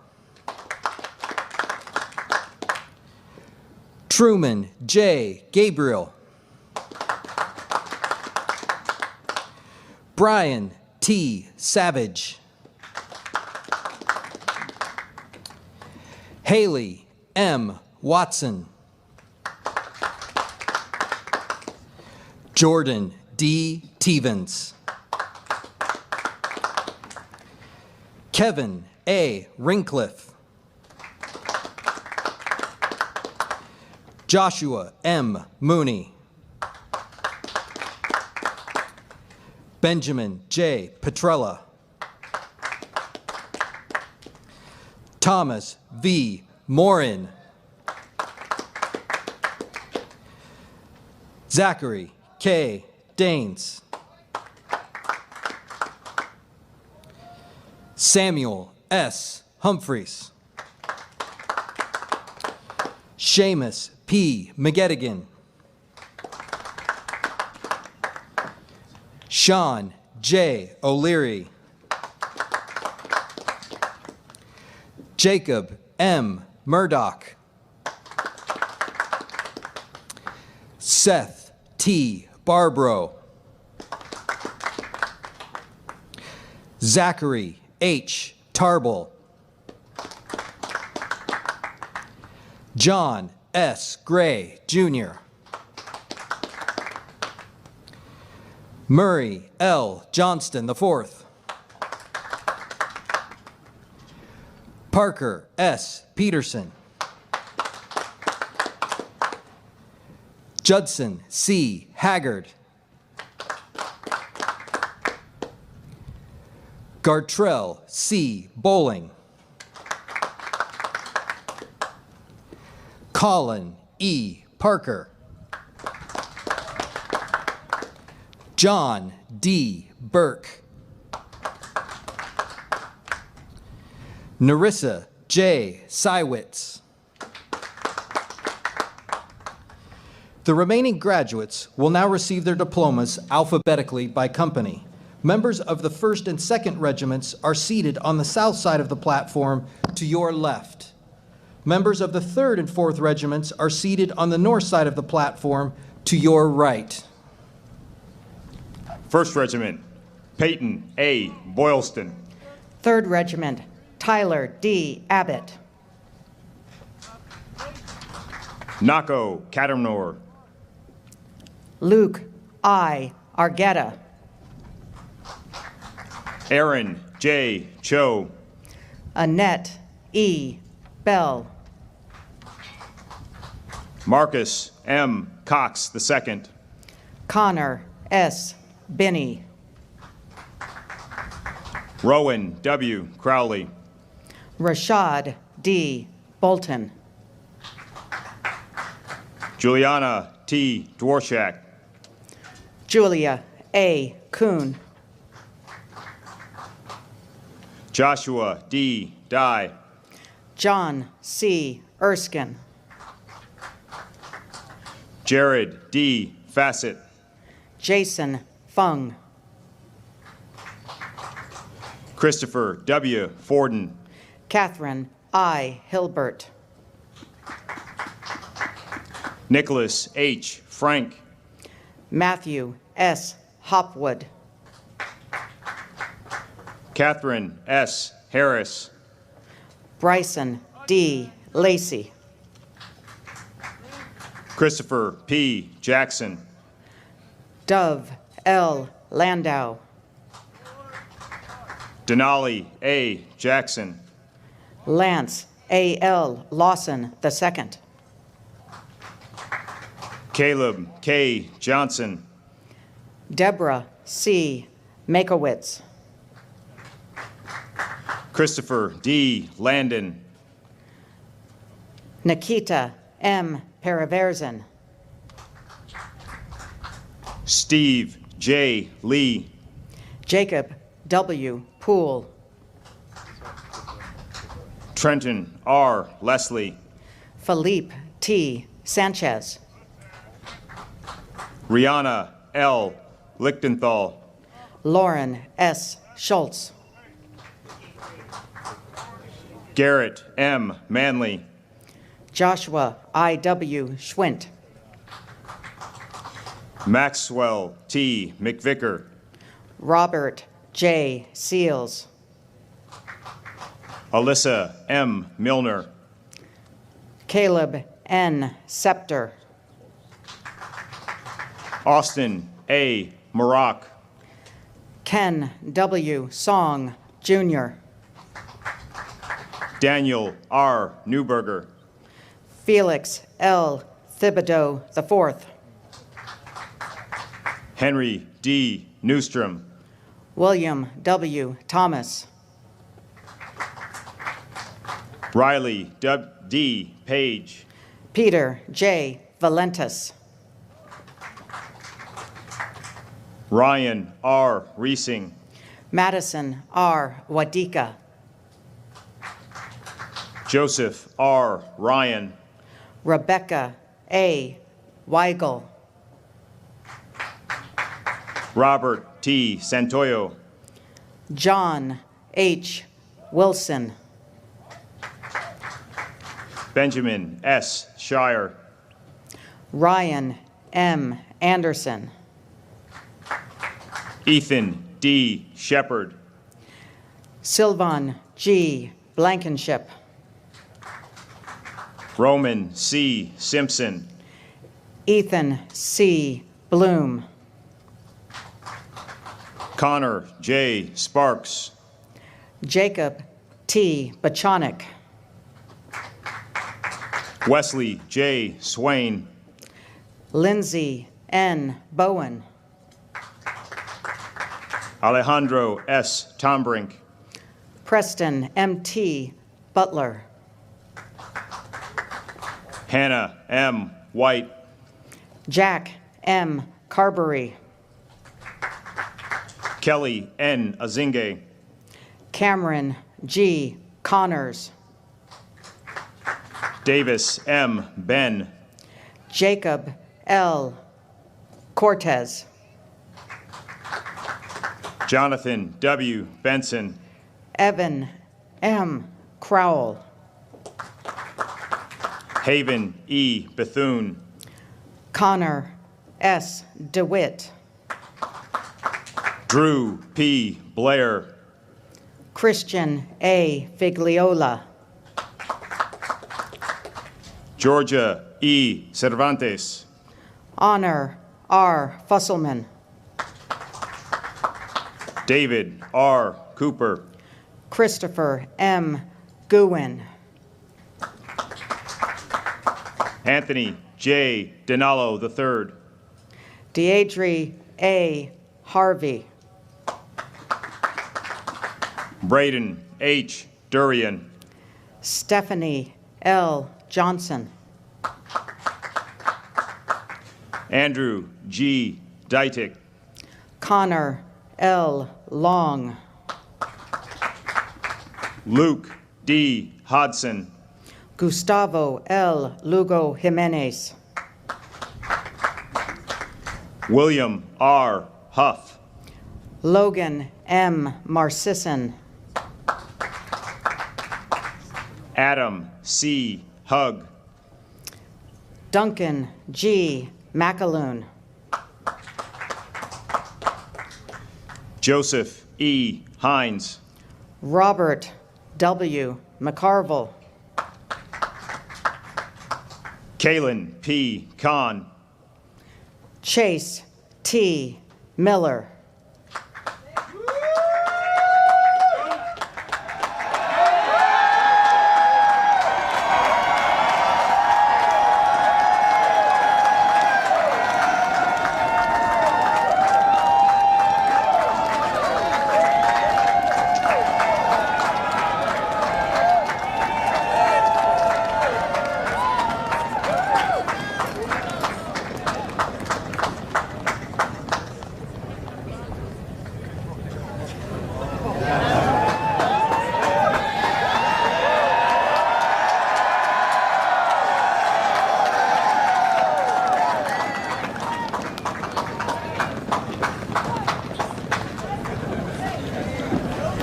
Truman J. Gabriel. Brian T. Savage. Haley M. Watson. Jordan D. Tevens. Kevin A. Rincliffe. Joshua M. Mooney. Benjamin J. Petrella. Thomas V. Morin. Zachary K. Danes. Samuel S. Humphreys. Seamus P. McGettigan. Sean J. O'Leary. Jacob M. Murdoch. Seth T. Barbro. Zachary H. Tarble. John S. Gray, Jr. Murray L. Johnston, IV. Parker S. Peterson. Judson C. Haggard. Gartrell C. Bowling. Colin E. Parker. John D. Burke. Narissa J. Sywitz. The remaining graduates will now receive their diplomas alphabetically by company. Members of the 1st and 2nd regiments are seated on the south side of the platform to your left. Members of the 3rd and 4th regiments are seated on the north side of the platform to your right. 1st Regiment, Peyton A. Boylston. 3rd Regiment, Tyler D. Abbott. Nako Catamnor. Luke I. Argetta. Aaron J. Cho. Annette E. Bell. Marcus M. Cox II. Connor S. Binney. Rowan W. Crowley. Rashad D. Bolton. Juliana T. Dworshak. Julia A. Kuhn. Joshua D. Dye. John C. Erskine. Jared D. Fassett. Jason Fung. Christopher W. Forden. Catherine I. Hilbert. Nicholas H. Frank. Matthew S. Hopwood. Catherine S. Harris. Bryson D. Lacey. Christopher P. Jackson. Dove L. Landau. Denali A. Jackson. Lance A. L. Lawson II. Caleb K. Johnson. Deborah C. Makowitz. Christopher D. Landon. Nikita M. Paraverzen. Steve J. Lee. Jacob W. Poole. Trenton R. Leslie. Philippe T. Sanchez. Rihanna L. Lichtenthal. Lauren S. Schultz. Garrett M. Manley. Joshua I.W. Schwint. Maxwell T. McVicker. Robert J. Seals. Alyssa M. Milner. Caleb N. Scepter. Austin A. Maroc. Ken W. Song, Jr. Daniel R. Newberger. Felix L. Thibodeau IV. Henry D. Newstrom. William W. Thomas. Riley D. Page. Peter J. Valentis. Ryan R. Reesing. Madison R. Wadika. Joseph R. Ryan. Rebecca A. Weigel. Robert T. Santoyo. John H. Wilson. Benjamin S. Shire. Ryan M. Anderson. Ethan D. Shepard. Sylvan G. Blankenship. Roman C. Simpson. Ethan C. Bloom. Connor J. Sparks. Jacob T. Bachonik. Wesley J. Swain. Lindsay N. Bowen. Alejandro S. Tombrink. Preston M.T. Butler. Hannah M. White. Jack M. Carberry. Kelly N. Azinge. Cameron G. Connors. Davis M. Ben. Jacob L. Cortez. Jonathan W. Benson. Evan M. Crowell. Haven E. Bethune. Connor S. DeWitt. Drew P. Blair. Christian A. Figliola. Georgia E. Cervantes. Honor R. Fusselman. David R. Cooper. Christopher M. Guin. Anthony J. Dinalo III. Deidre A. Harvey. Braden H. Durian. Stephanie L. Johnson. Andrew G. Dietic. Connor L. Long. Luke D. Hodson. Gustavo L. Lugo Jimenez. William R. Huff. Logan M. Marcisson. Adam C. Hug. Duncan G. McAloon. Joseph E. Hines. Robert W. McCarville. Kalen P. Kahn. Chase T. Miller.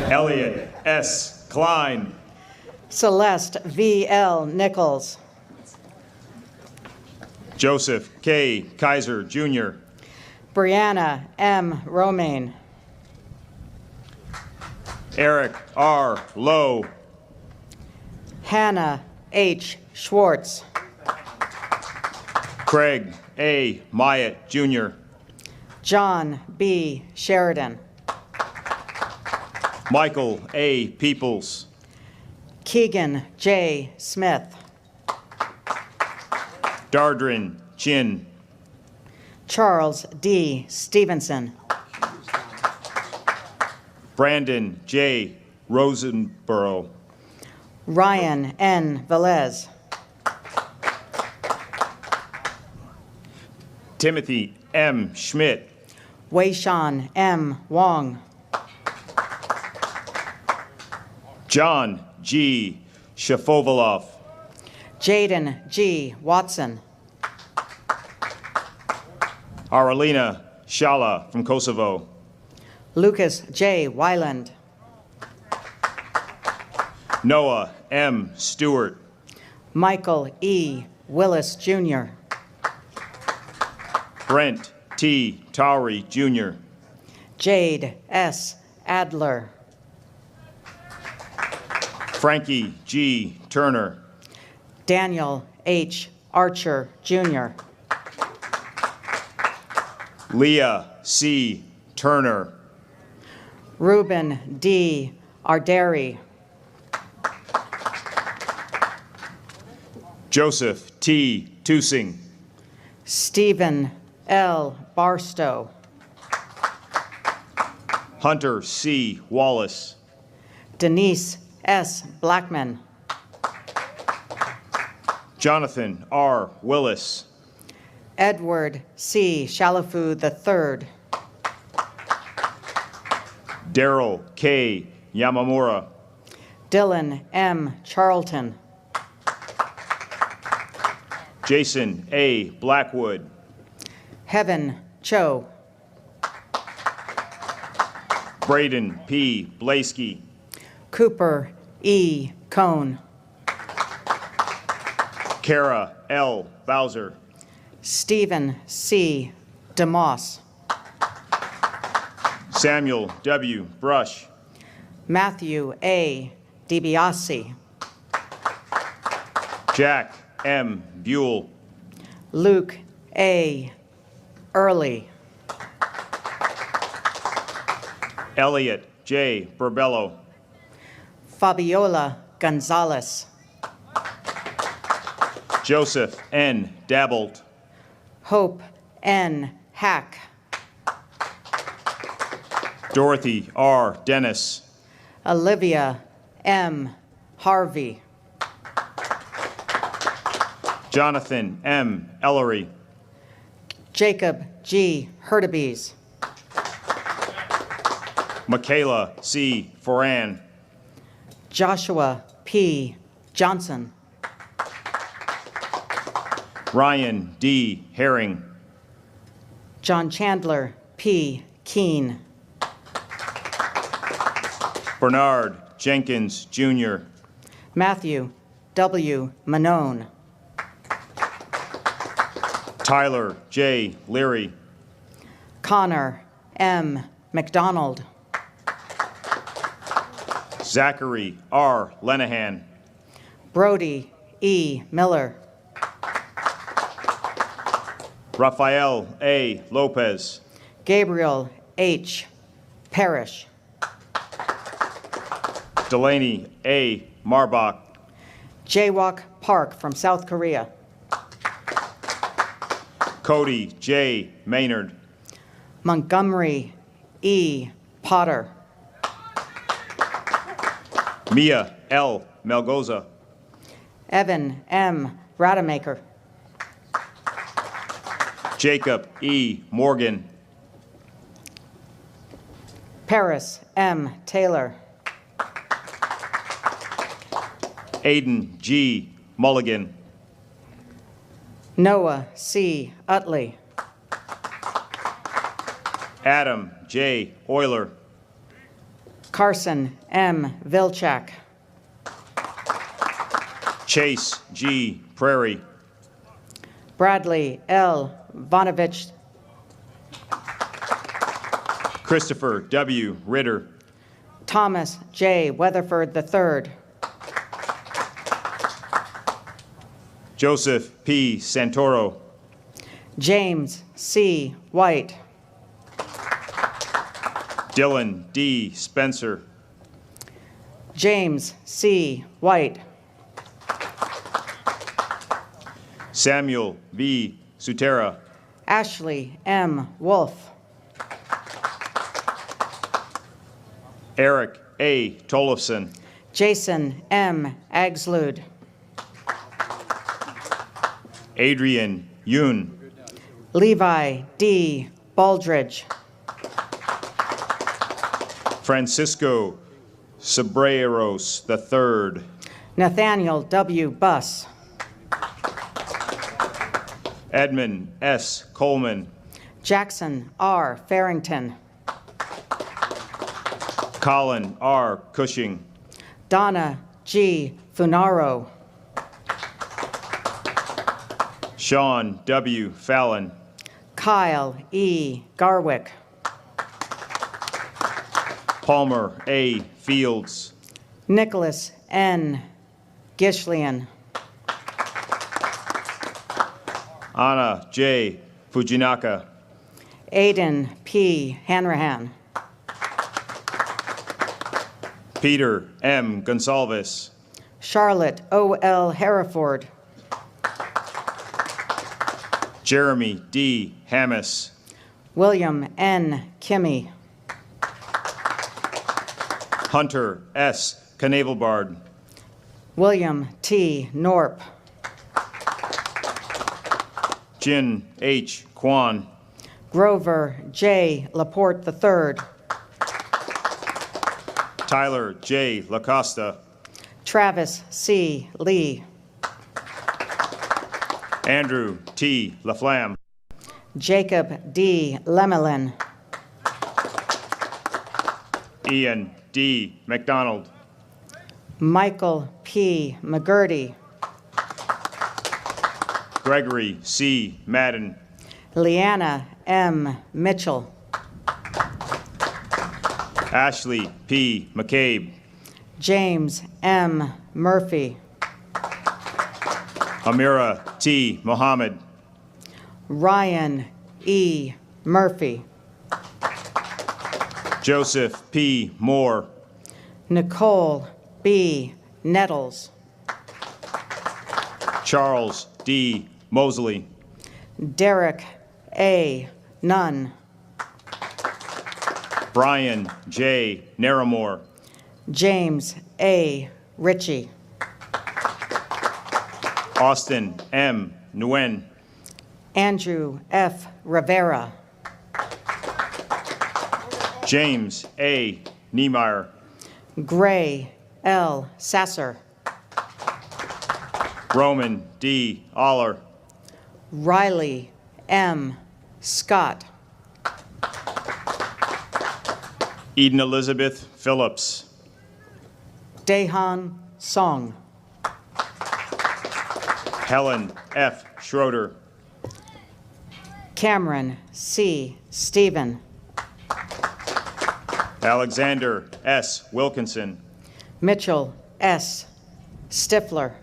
Elliot S. Klein. Celeste V.L. Nichols. Joseph K. Kaiser Jr. Brianna M. Romaine. Eric R. Lowe. Hannah H. Schwartz. Craig A. Myatt Jr. John B. Sheridan. Michael A. Peoples. Keegan J. Smith. Dardrin Chin. Charles D. Stevenson. Brandon J. Rosenborough. Ryan N. Velez. Timothy M. Schmidt. Weishan M. Wong. John G. Shafovalov. Jaden G. Watson. Aralina Shala from Kosovo. Lucas J. Weiland. Noah M. Stewart. Michael E. Willis Jr. Brent T. Towry Jr. Jade S. Adler. Frankie G. Turner. Daniel H. Archer Jr. Leah C. Turner. Ruben D. Arderi. Joseph T. Tusing. Stephen L. Barstow. Hunter C. Wallace. Denise S. Blackman. Jonathan R. Willis. Edward C. Shalafu III. Daryl K. Yamamura. Dylan M. Charlton. Jason A. Blackwood. Heaven Cho. Braden P. Blaskey. Cooper E. Cohn. Kara L. Bowser. Stephen C. DeMoss. Samuel W. Brush. Matthew A. DiBiase. Jack M. Buell. Luke A. Early. Elliot J. Burbello. Fabiola Gonzalez. Joseph N. Dabbled. Hope N. Hack. Dorothy R. Dennis. Olivia M. Harvey. Jonathan M. Ellery. Jacob G. Hurtubise. Michaela C. Foran. Joshua P. Johnson. Ryan D. Herring. John Chandler P. Keene. Bernard Jenkins, Jr. Matthew W. Manone. Tyler J. Leary. Connor M. McDonald. Zachary R. Lenahan. Brody E. Miller. Rafael A. Lopez. Gabriel H. Parrish. Delaney A. Marbach. Jaywalk Park from South Korea. Cody J. Maynard. Montgomery E. Potter. Mia L. Melgoza. Evan M. Rademacher. Jacob E. Morgan. Paris M. Taylor. Aiden G. Mulligan. Noah C. Utley. Adam J. Euler. Carson M. Vilchak. Chase G. Prairie. Bradley L. Vonovich. Christopher W. Ritter. Thomas J. Weatherford III. Joseph P. Santoro. James C. White. Dylan D. Spencer. James C. White. Samuel V. Sutera. Ashley M. Wolf. Eric A. Tollefson. Jason M. Agslud. Adrian Yoon. Levi D. Baldridge. Francisco Sobreros III. Nathaniel W. Buss. Edmund S. Coleman. Jackson R. Farrington. Colin R. Cushing. Donna G. Funaro. Sean W. Fallon. Kyle E. Garwick. Palmer A. Fields. Nicholas N. Gishlian. Anna J. Fujinaka. Aiden P. Hanrahan. Peter M. Gonsalves. Charlotte O. L. Hereford. Jeremy D. Hammis. William N. Kimmy. Hunter S. Knavelbard. William T. Norp. Jin H. Kwan. Grover J. Laporte III. Tyler J. LaCosta. Travis C. Lee. Andrew T. LaFlamme. Jacob D. Lemelin. Ian D. McDonald. Michael P. McGurdy. Gregory C. Madden. Leanna M. Mitchell. Ashley P. McCabe. James M. Murphy. Amira T. Mohammed. Ryan E. Murphy. Joseph P. Moore. Nicole B. Nettles. Charles D. Mosley. Derek A. Nunn. Brian J. Naramore. James A. Ritchie. Austin M. Nguyen. Andrew F. Rivera. James A. Niemeyer. Gray L. Sasser. Roman D. Aller. Riley M. Scott. Eden Elizabeth Phillips. Daehan Song. Helen F. Schroeder. Cameron C. Stephen. Alexander S. Wilkinson. Mitchell S. Stifler.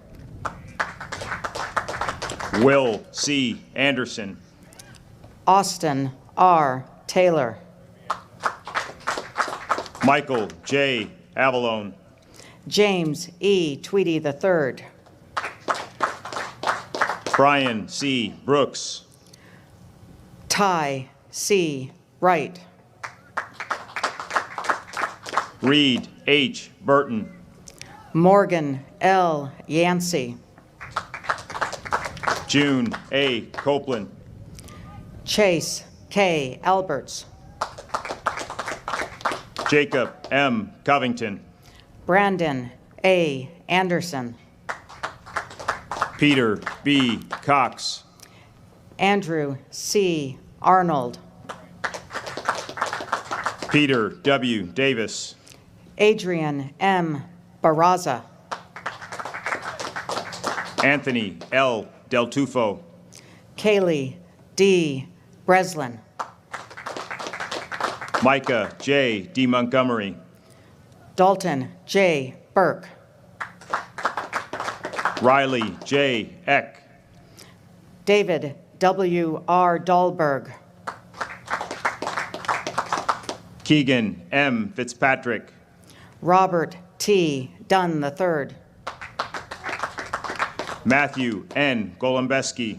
Will C. Anderson. Austin R. Taylor. Michael J. Avalone. James E. Tweedy III. Brian C. Brooks. Ty C. Wright. Reed H. Burton. Morgan L. Yancey. June A. Copeland. Chase K. Alberts. Jacob M. Covington. Brandon A. Anderson. Peter B. Cox. Andrew C. Arnold. Peter W. Davis. Adrian M. Barraza. Anthony L. Del Tufo. Kaylee D. Breslin. Micah J. D. Montgomery. Dalton J. Burke. Riley J. Eck. David W. R. Dahlberg. Keegan M. Fitzpatrick. Robert T. Dunn III. Matthew N. Golombeski.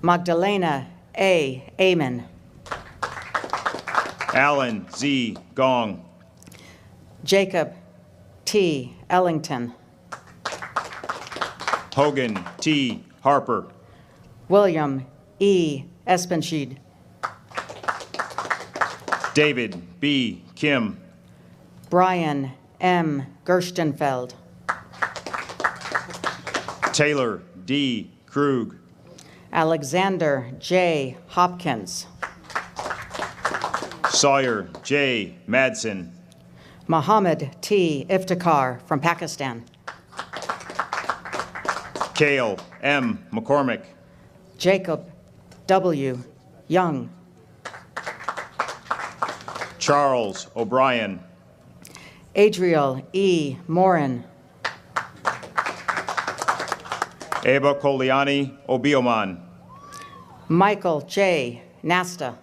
Magdalena A. Amen. Alan Z. Gong. Jacob T. Ellington. Hogan T. Harper. William E. Espenshede. David B. Kim. Brian M. Gerstenfeld. Taylor D. Krug. Alexander J. Hopkins. Sawyer J. Madsen. Mohammed T. Iftikhar from Pakistan. Cale M. McCormick. Jacob W. Young. Charles O'Brien. Adriel E. Morin. Eva Koliani Obioman. Michael J. Nasta.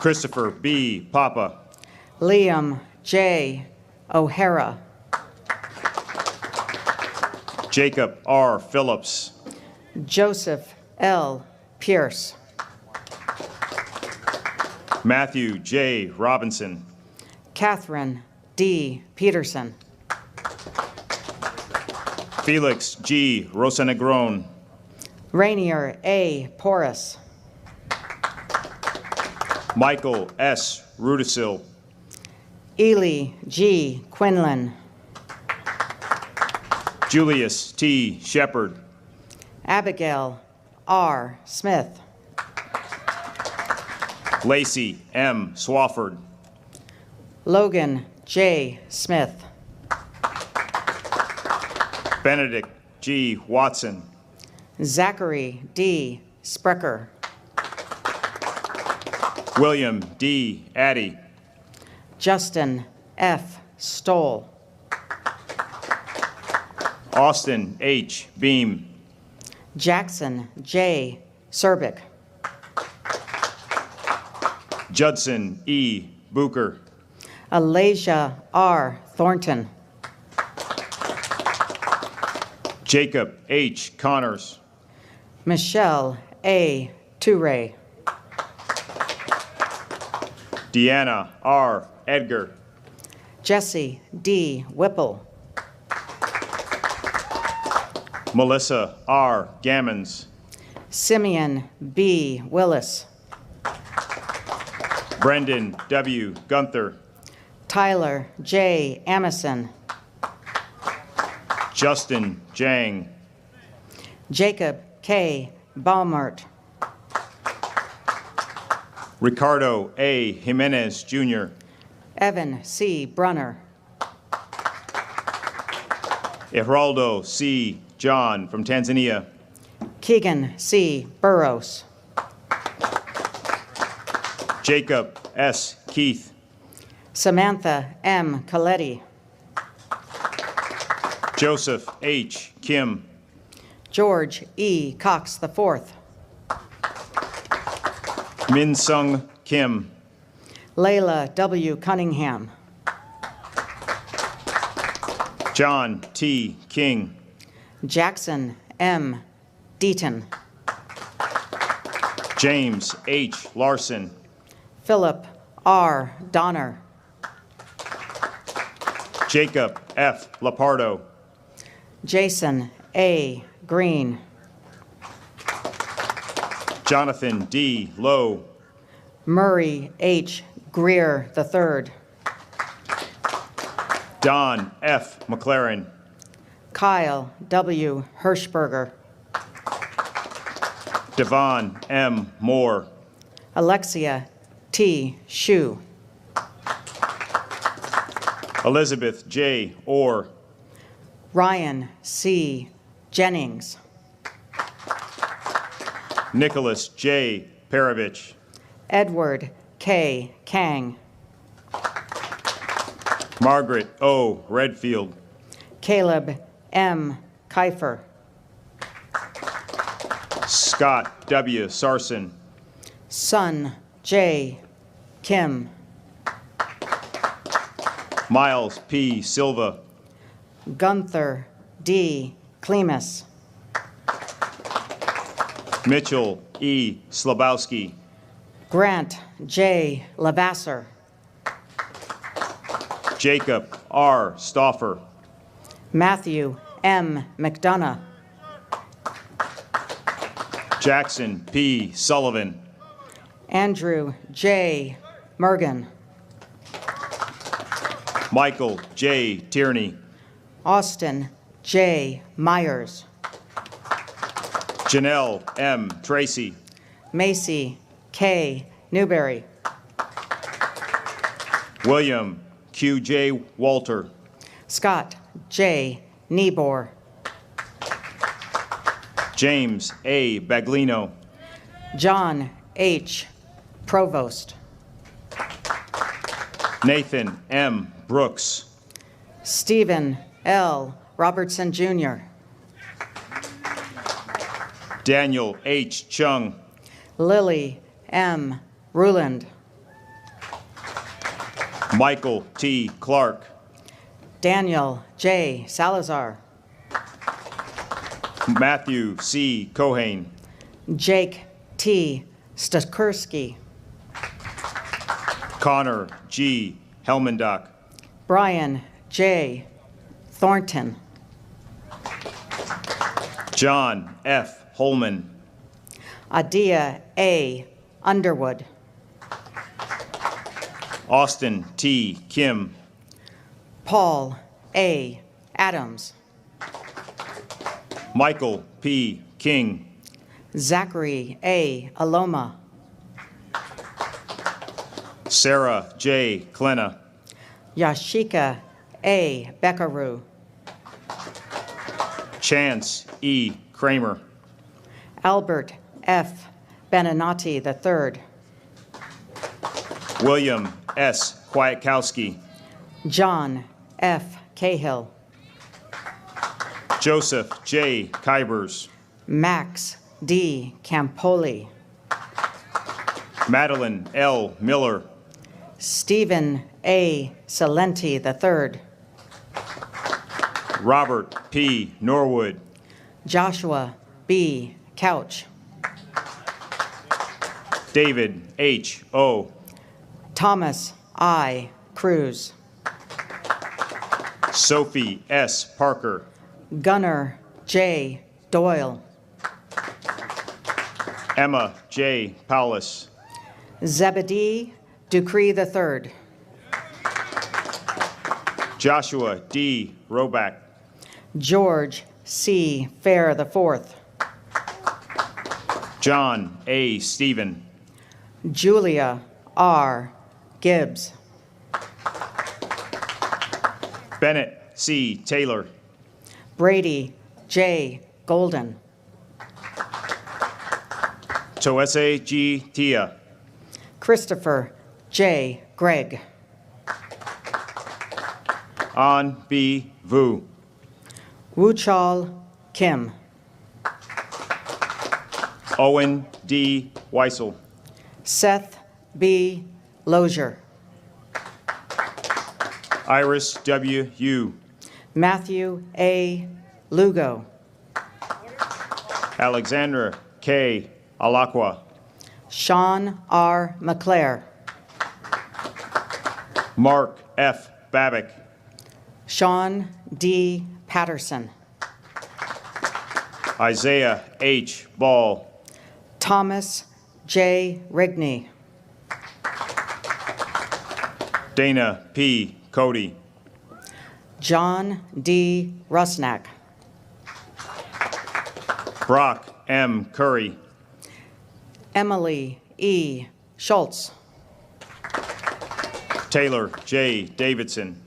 Christopher B. Papa. Liam J. O'Hara. Jacob R. Phillips. Joseph L. Pierce. Matthew J. Robinson. Catherine D. Peterson. Felix G. Rosenegron. Rainier A. Porras. Michael S. Rudisil. Ely G. Quinlan. Julius T. Shepard. Abigail R. Smith. Lacey M. Swafford. Logan J. Smith. Benedict G. Watson. Zachary D. Sprecher. William D. Addy. Justin F. Stoll. Austin H. Beam. Jackson J. Serbic. Judson E. Booker. Alasia R. Thornton. Jacob H. Connors. Michelle A. Toure. Deanna R. Edgar. Jesse D. Whipple. Melissa R. Gammons. Simeon B. Willis. Brendan W. Gunther. Tyler J. Amison. Justin Jang. Jacob K. Baumert. Ricardo A. Jimenez, Jr. Evan C. Brunner. Geraldo C. John from Tanzania. Keegan C. Burrows. Jacob S. Keith. Samantha M. Coletti. Joseph H. Kim. George E. Cox IV. Min Sung Kim. Layla W. Cunningham. John T. King. Jackson M. Deaton. James H. Larson. Philip R. Donner. Jacob F. Lapardo. Jason A. Green. Jonathan D. Lowe. Murray H. Greer III. Don F. McLaren. Kyle W. Hirschberger. Devon M. Moore. Alexia T. Shu. Elizabeth J. Orr. Ryan C. Jennings. Nicholas J. Paravich. Edward K. Kang. Margaret O. Redfield. Caleb M. Kiefer. Scott W. Sarson. Sun J. Kim. Miles P. Silva. Gunther D. Klemus. Mitchell E. Slabowski. Grant J. Lavasser. Jacob R. Stauffer. Matthew M. McDonough. Jackson P. Sullivan. Andrew J. Mergen. Michael J. Tierney. Austin J. Myers. Janelle M. Tracy. Macy K. Newberry. William Q. J. Walter. Scott J. Niebor. James A. Baglino. John H. Provost. Nathan M. Brooks. Stephen L. Robertson Jr. Daniel H. Chung. Lily M. Ruland. Michael T. Clark. Daniel J. Salazar. Matthew C. Cohane. Jake T. Stakursky. Connor G. Helmendock. Brian J. Thornton. John F. Holman. Adia A. Underwood. Austin T. Kim. Paul A. Adams. Michael P. King. Zachary A. Aloma. Sarah J. Klena. Yashika A. Beckaru. Chance E. Kramer. Albert F. Beninati III. William S. Kwiatkowski. John F. Cahill. Joseph J. Kybers. Max D. Campoli. Madeline L. Miller. Stephen A. Salenti III. Robert P. Norwood. Joshua B. Couch. David H. O. Thomas I. Cruz. Sophie S. Parker. Gunnar J. Doyle. Emma J. Paulus. Zebedee Ducree III. Joshua D. Roback. George C. Fair IV. John A. Stephen. Julia R. Gibbs. Bennett C. Taylor. Brady J. Golden. Toese G. Tia. Christopher J. Gregg. An B. Vu. Wuchal Kim. Owen D. Weissel. Seth B. Lozier. Iris W. Yu. Matthew A. Lugo. Alexandra K. Alakwa. Sean R. McClare. Mark F. Babick. Sean D. Patterson. Isaiah H. Ball. Thomas J. Rigney. Dana P. Cody. John D. Rusnak. Brock M. Curry. Emily E. Schultz. Taylor J. Davidson.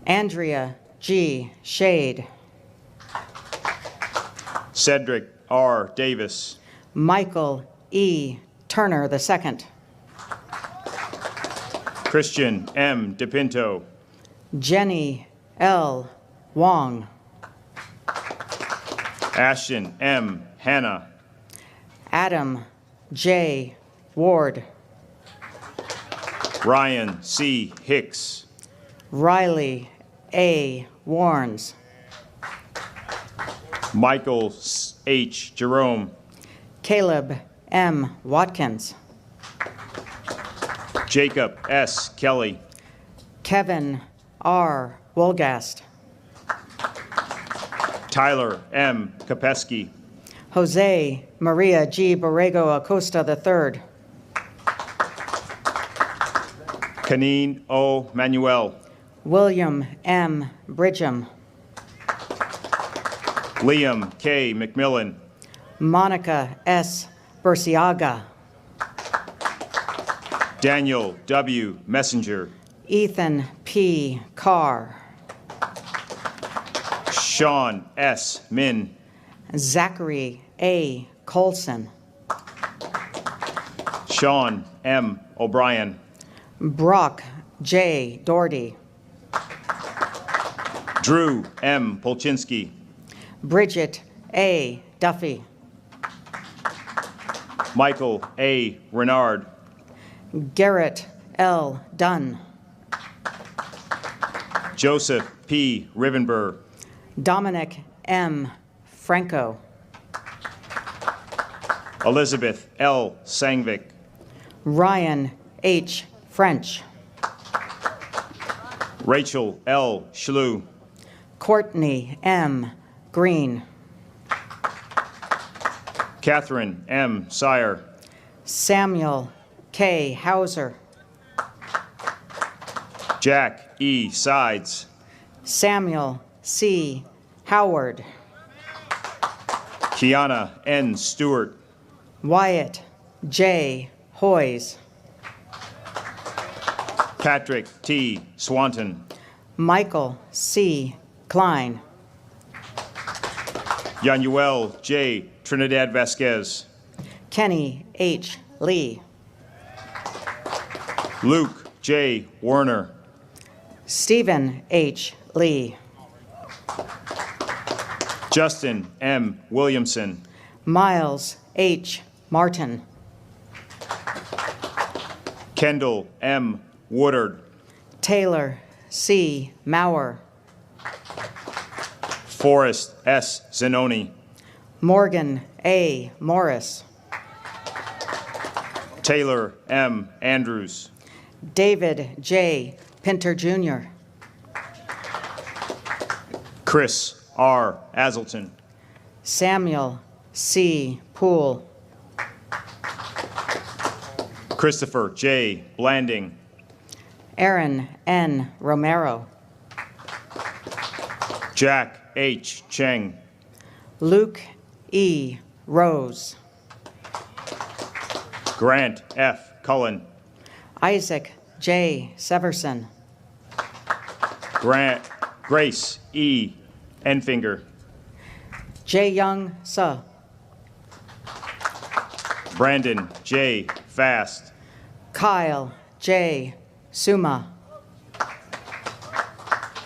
Andrea G. Shade. Cedric R. Davis. Michael E. Turner II. Christian M. DePinto. Jenny L. Wong. Ashton M. Hanna. Adam J. Ward. Ryan C. Hicks. Riley A. Warnes. Michael H. Jerome. Caleb M. Watkins. Jacob S. Kelly. Kevin R. Wolgast. Tyler M. Kopeski. Jose Maria G. Borrego Acosta III. Kaneen O. Manuel. William M. Bridgham. Liam K. McMillan. Monica S. Burciaga. Daniel W. Messenger. Ethan P. Carr. Sean S. Min. Zachary A. Colson. Sean M. O'Brien. Brock J. Doherty. Drew M. Polchinski. Bridget A. Duffy. Michael A. Renard. Garrett L. Dunn. Joseph P. Rivenburg. Dominic M. Franco. Elizabeth L. Sangvik. Ryan H. French. Rachel L. Schlu. Courtney M. Green. Catherine M. Sire. Samuel K. Hauser. Jack E. Sides. Samuel C. Howard. Kiana N. Stewart. Wyatt J. Hoyes. Patrick T. Swanton. Michael C. Klein. Yanuel J. Trinidad Vasquez. Kenny H. Lee. Luke J. Werner. Stephen H. Lee. Justin M. Williamson. Miles H. Martin. Kendall M. Woodard. Taylor C. Maurer. Forrest S. Zanoni. Morgan A. Morris. Taylor M. Andrews. David J. Pinter Jr. Chris R. Azelton. Samuel C. Poole. Christopher J. Blanding. Aaron N. Romero. Jack H. Cheng. Luke E. Rose. Grant F. Cullen. Isaac J. Severson. Grace E. Enfinger. Jae Young Suh. Brandon J. Fast. Kyle J. Suma.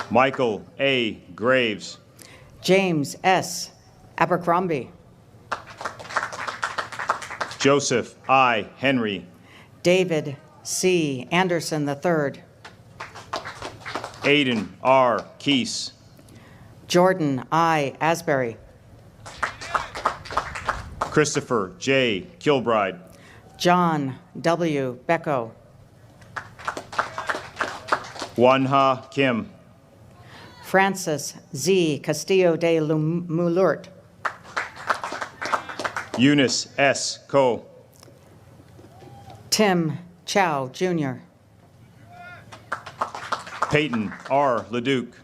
Michael A. Graves. James S. Abercrombie. Joseph I. Henry. David C. Anderson III. Aiden R. Keese. Jordan I. Asbury. Christopher J. Kilbride. John W. Becko. Wanha Kim. Francis Z. Castillo de Mulurt. Eunice S. Coe. Tim Chow Jr. Peyton R. Leduc.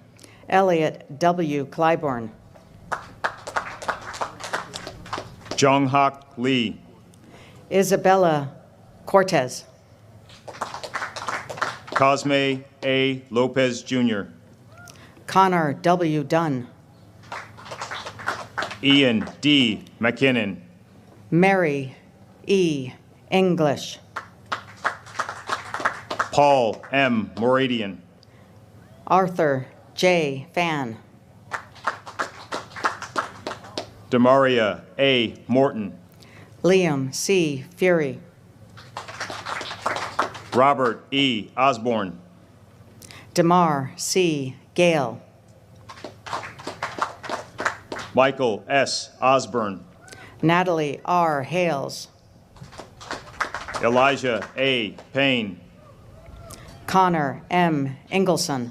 Elliot W. Clybourne. Jonghak Lee. Isabella Cortez. Cosme A. Lopez Jr. Connor W. Dunn. Ian D. McKinnon. Mary E. English. Paul M. Moradian. Arthur J. Fan. Demaria A. Morton. Liam C. Fury. Robert E. Osborne. Damar C. Gale. Michael S. Osborne. Natalie R. Hales. Elijah A. Payne. Connor M. Engelson.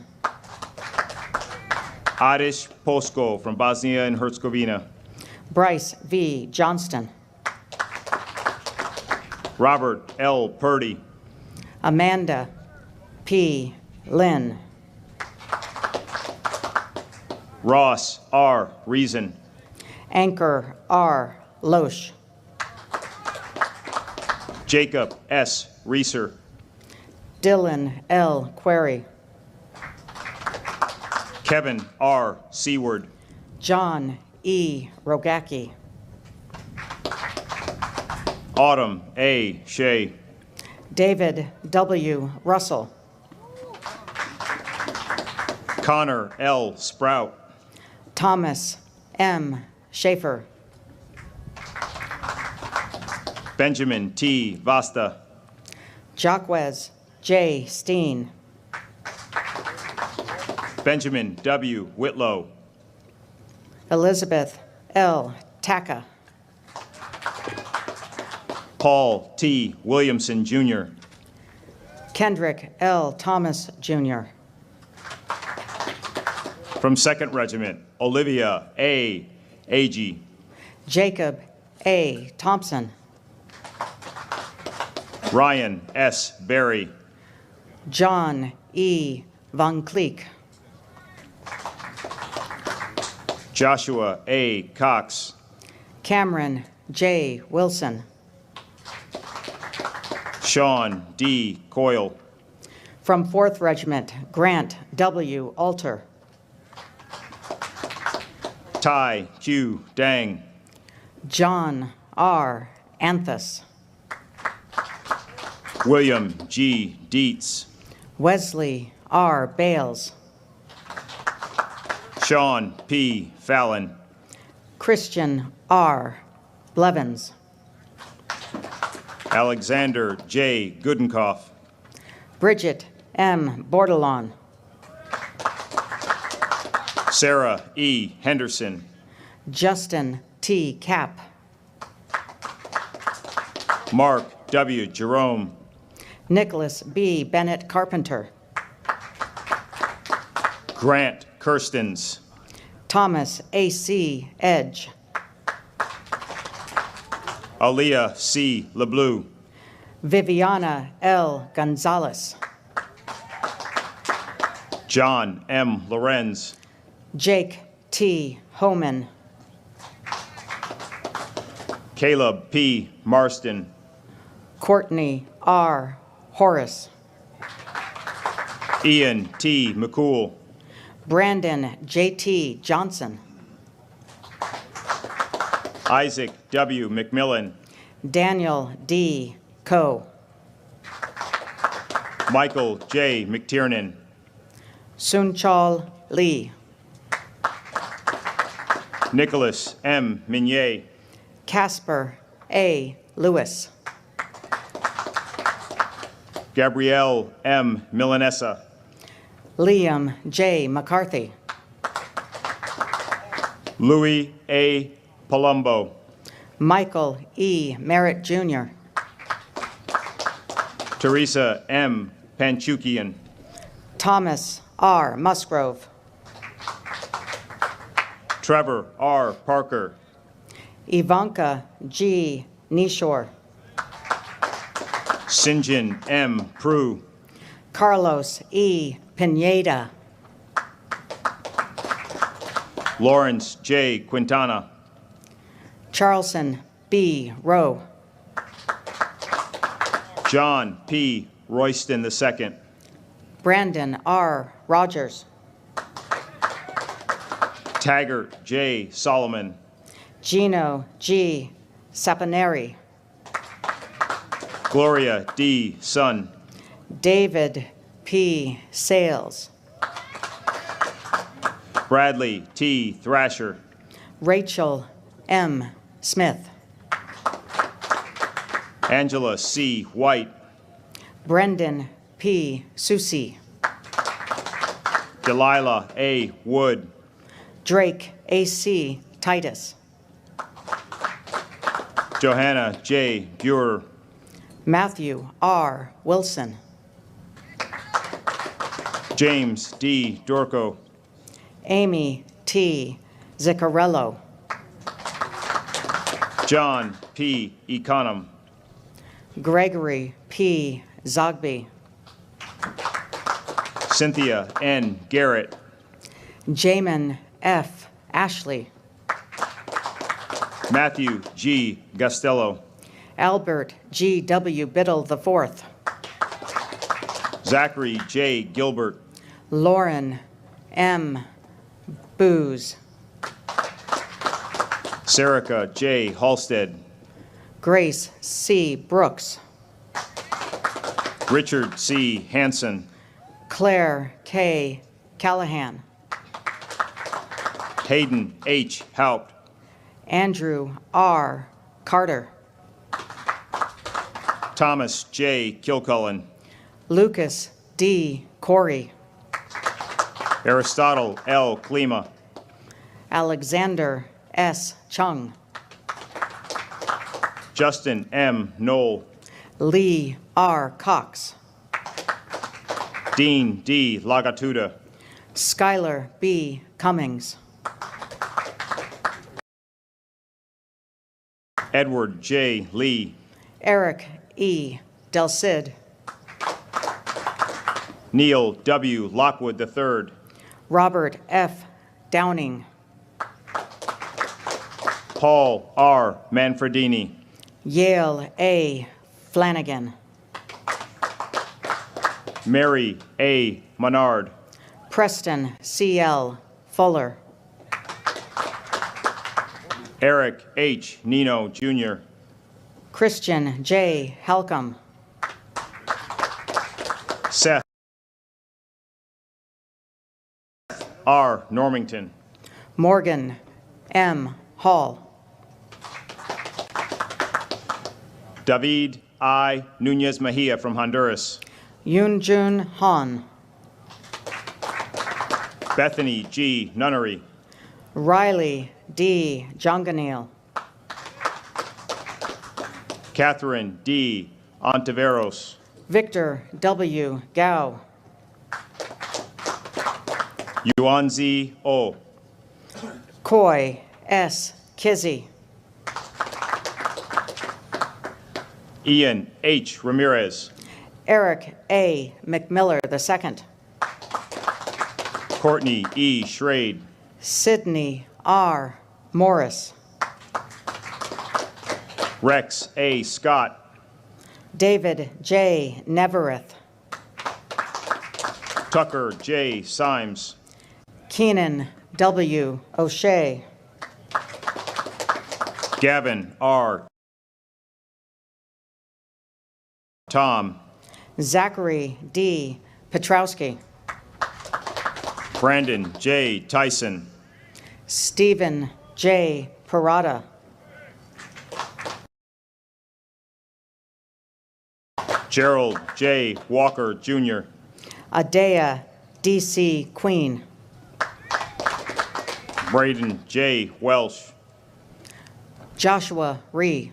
Adish Posko from Bosnia and Herzegovina. Bryce V. Johnston. Robert L. Purdy. Amanda P. Lynn. Ross R. Reason. Anchor R. Loesch. Jacob S. Reeser. Dylan L. Query. Kevin R. Seward. John E. Rogacki. Autumn A. Shea. David W. Russell. Connor L. Sprout. Thomas M. Schaefer. Benjamin T. Vasta. Jacquez J. Steen. Benjamin W. Whitlow. Elizabeth L. Taka. Paul T. Williamson, Jr. Kendrick L. Thomas, Jr. From 2nd Regiment, Olivia A. Agee. Jacob A. Thompson. Ryan S. Berry. John E. Von Cleek. Joshua A. Cox. Cameron J. Wilson. Sean D. Coyle. From 4th Regiment, Grant W. Alter. Tai Q. Dang. John R. Anthus. William G. Dietz. Wesley R. Bales. Sean P. Fallon. Christian R. Blevins. Alexander J. Goodenkoff. Bridget M. Bordelon. Sarah E. Henderson. Justin T. Cap. Mark W. Jerome. Nicholas B. Bennett Carpenter. Grant Kirstens. Thomas A.C. Edge. Aaliyah C. LeBlue. Viviana L. Gonzalez. John M. Lorenz. Jake T. Homan. Caleb P. Marston. Courtney R. Horace. Ian T. McCool. Brandon J.T. Johnson. Isaac W. McMillan. Daniel D. Coe. Michael J. McTiernan. Sunchal Lee. Nicholas M. Minier. Casper A. Lewis. Gabrielle M. Milanesa. Liam J. McCarthy. Louis A. Palumbo. Michael E. Merritt Jr. Teresa M. Panchukian. Thomas R. Musgrove. Trevor R. Parker. Ivanka G. Nishore. Sinjin M. Prue. Carlos E. Pineda. Lawrence J. Quintana. Charleston B. Rowe. John P. Royston II. Brandon R. Rogers. Taggart J. Solomon. Gino G. Saponari. Gloria D. Sun. David P. Sales. Bradley T. Thrasher. Rachel M. Smith. Angela C. White. Brendan P. Susi. Delilah A. Wood. Drake A.C. Titus. Johanna J. Buer. Matthew R. Wilson. James D. Dorco. Amy T. Ziccarello. John P. Econom. Gregory P. Zogby. Cynthia N. Garrett. Jamin F. Ashley. Matthew G. Gastello. Albert G. W. Biddle IV. Zachary J. Gilbert. Lauren M. Booz. Serica J. Halstead. Grace C. Brooks. Richard C. Hansen. Claire K. Callahan. Hayden H. Haupt. Andrew R. Carter. Thomas J. Kilcullen. Lucas D. Corey. Aristotle L. Klima. Alexander S. Chung. Justin M. Knoll. Lee R. Cox. Dean D. Lagatuda. Skylar B. Cummings. Edward J. Lee. Eric E. Del Cid. Neil W. Lockwood III. Robert F. Downing. Paul R. Manfredini. Yale A. Flanagan. Mary A. Menard. Preston C.L. Fuller. Eric H. Nino Jr. Christian J. Halcomb. Seth R. Normington. Morgan M. Hall. David I. Nunez Mejia from Honduras. Yoonjun Han. Bethany G. Nunnery. Riley D. Jonganil. Catherine D. Ontiveros. Victor W. Gao. Yuanzi O. Coy S. Kizzy. Ian H. Ramirez. Eric A. McMiller II. Courtney E. Schrade. Sydney R. Morris. Rex A. Scott. David J. Nevereth. Tucker J. Symes. Keenan W. O'Shea. Gavin R. Tom. Zachary D. Petrowski. Brandon J. Tyson. Stephen J. Parada. Gerald J. Walker Jr. Adea D.C. Queen. Braden J. Welsh. Joshua Ree.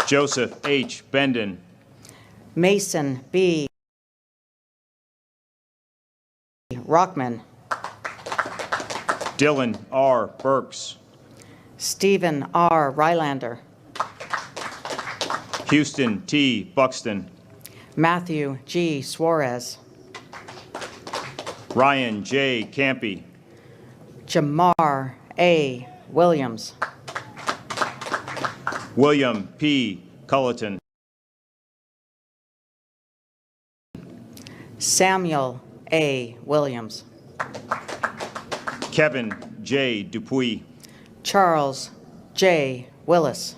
Joseph H. Benden. Mason B. Rockman. Dylan R. Burks. Stephen R. Rylander. Houston T. Buxton. Matthew G. Suarez. Ryan J. Campy. Jamar A. Williams. William P. Culleton. Samuel A. Williams. Kevin J. Dupuy. Charles J. Willis.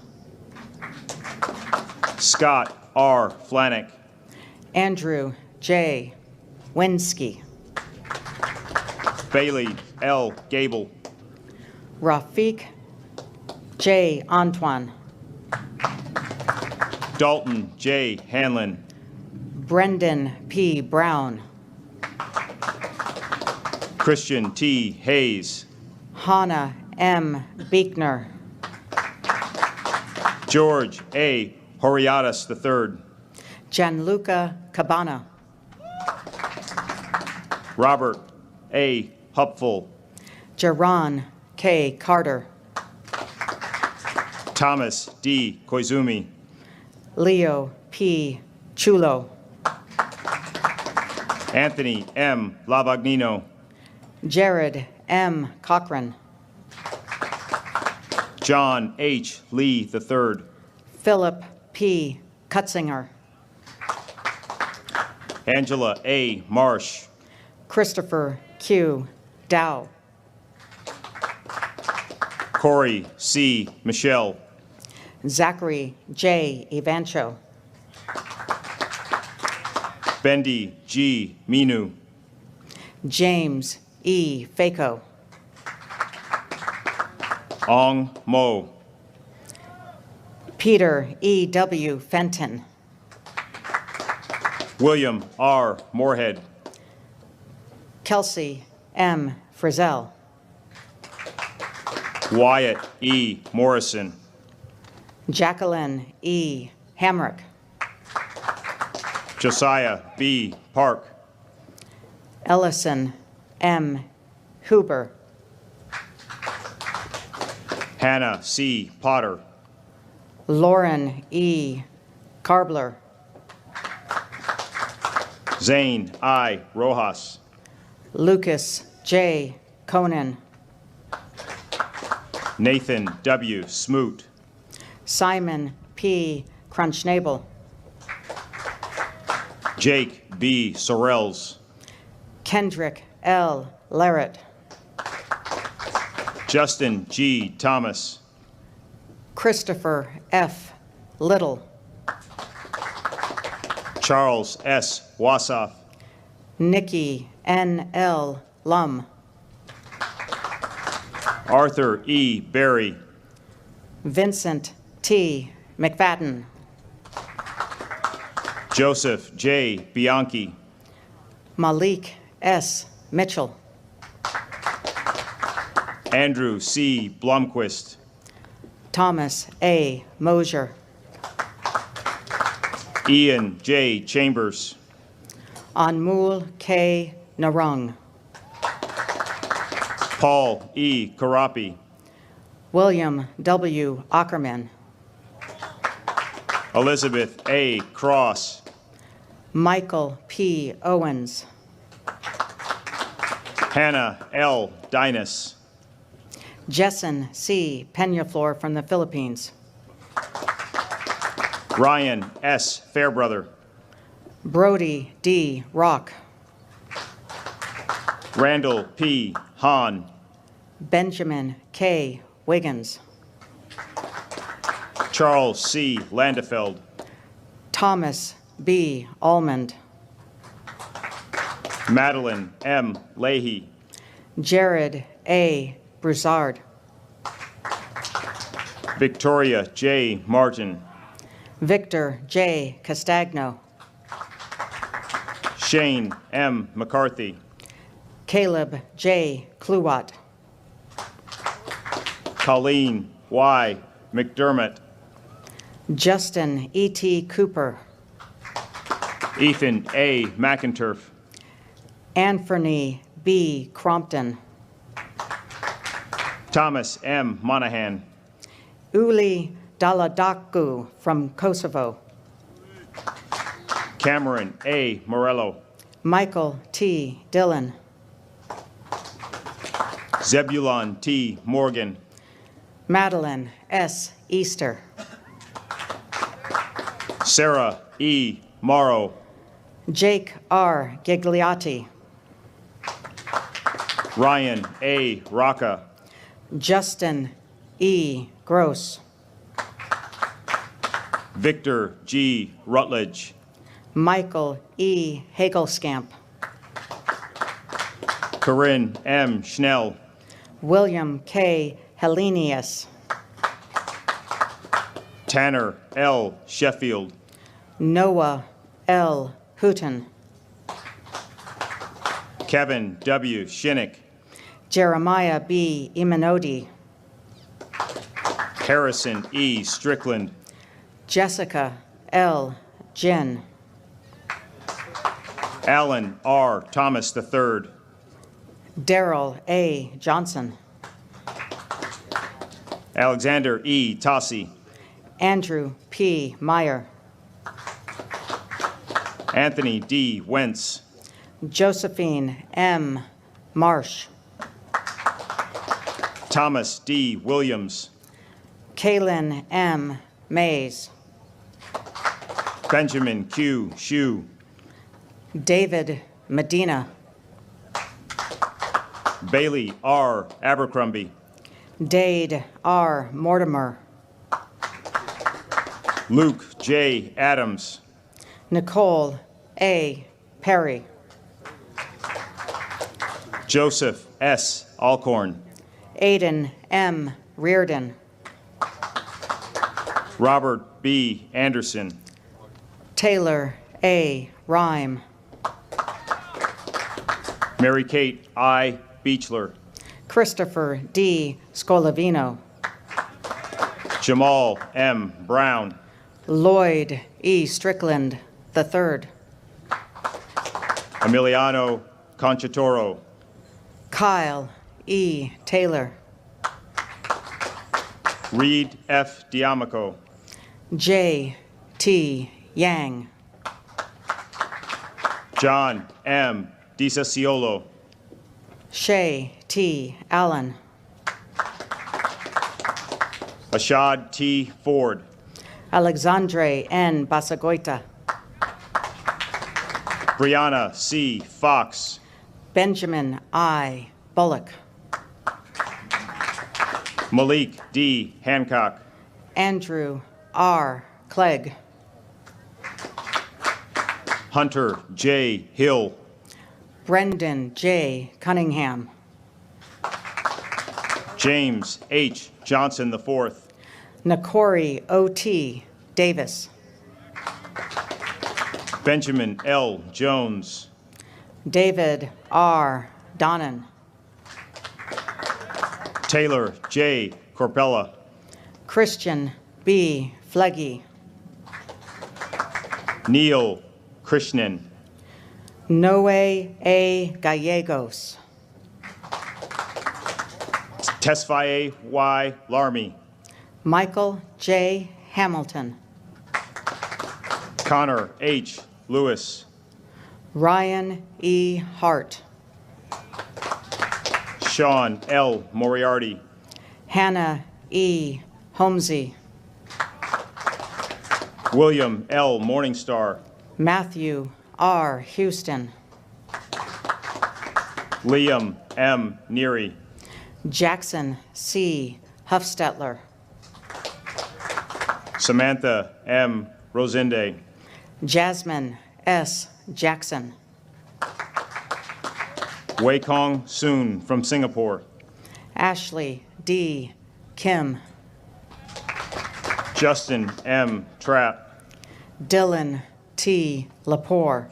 Scott R. Flanick. Andrew J. Winsky. Bailey L. Gable. Rafiq J. Antoine. Dalton J. Hanlon. Brendan P. Brown. Christian T. Hayes. Hannah M. Beekner. George A. Horiatis III. Gianluca Cabana. Robert A. Hupful. Jaron K. Carter. Thomas D. Koizumi. Leo P. Chulo. Anthony M. Lavagnino. Jared M. Cochran. John H. Lee III. Philip P. Kutzinger. Angela A. Marsh. Christopher Q. Dow. Corey C. Michelle. Zachary J. Evancho. Bendy G. Minu. James E. Faco. Ong Mo. Peter E. W. Fenton. William R. Moorhead. Kelsey M. Frizzell. Wyatt E. Morrison. Jacqueline E. Hamrick. Josiah B. Park. Ellison M. Huber. Hannah C. Potter. Lauren E. Carbler. Zane I. Rojas. Lucas J. Conan. Nathan W. Smoot. Simon P. Crunchnagle. Jake B. Sorrells. Kendrick L. Larrett. Justin G. Thomas. Christopher F. Little. Charles S. Wassoff. Nikki N. L. Lum. Arthur E. Berry. Vincent T. McFadden. Joseph J. Bianchi. Malik S. Mitchell. Andrew C. Blomquist. Thomas A. Mosier. Ian J. Chambers. Anmol K. Narung. Paul E. Karapi. William W. Ackerman. Elizabeth A. Cross. Michael P. Owens. Hannah L. Dinas. Jessen C. Peñaflor from the Philippines. Ryan S. Fairbrother. Brody D. Rock. Randall P. Hahn. Benjamin K. Wiggins. Charles C. Landefeld. Thomas B. Almond. Madeline M. Leahy. Jared A. Broussard. Victoria J. Martin. Victor J. Castagno. Shane M. McCarthy. Caleb J. Kluwat. Colleen Y. McDermott. Justin E.T. Cooper. Ethan A. McInturf. Anthony B. Crompton. Thomas M. Monahan. Uli Daladaku from Kosovo. Cameron A. Morello. Michael T. Dillon. Zebulon T. Morgan. Madeline S. Easter. Sarah E. Morrow. Jake R. Gigliotti. Ryan A. Rocca. Justin E. Gross. Victor G. Rutledge. Michael E. Hagelskamp. Corinne M. Schnell. William K. Helenius. Tanner L. Sheffield. Noah L. Hooten. Kevin W. Shinnick. Jeremiah B. Imanodi. Harrison E. Strickland. Jessica L. Ginn. Alan R. Thomas III. Daryl A. Johnson. Alexander E. Tossi. Andrew P. Meyer. Anthony D. Wentz. Josephine M. Marsh. Thomas D. Williams. Kaylin M. Mays. Benjamin Q. Shue. David Medina. Bailey R. Abercrombie. Dade R. Mortimer. Luke J. Adams. Nicole A. Perry. Joseph S. Alcorn. Aiden M. Reardon. Robert B. Anderson. Taylor A. Rhyme. Mary Kate I. Beechler. Christopher D. Scolavino. Jamal M. Brown. Lloyd E. Strickland III. Emiliano Conchatoro. Kyle E. Taylor. Reed F. Diamico. J. T. Yang. John M. DiSasciolo. Shay T. Allen. Ashad T. Ford. Alexandre N. Basagoita. Brianna C. Fox. Benjamin I. Bullock. Malik D. Hancock. Andrew R. Clegg. Hunter J. Hill. Brendan J. Cunningham. James H. Johnson IV. Nakori O.T. Davis. Benjamin L. Jones. David R. Donnan. Taylor J. Corpella. Christian B. Fleggy. Neil Krishnan. Noe A. Gallegos. Tesfaye Y. Larmy. Michael J. Hamilton. Connor H. Lewis. Ryan E. Hart. Sean L. Moriarty. Hannah E. Holmesy. William L. Morningstar. Matthew R. Houston. Liam M. Neary. Jackson C. Huffstetler. Samantha M. Rosende. Jasmine S. Jackson. Wei Kong Soon from Singapore. Ashley D. Kim. Justin M. Trapp. Dylan T. Lepore.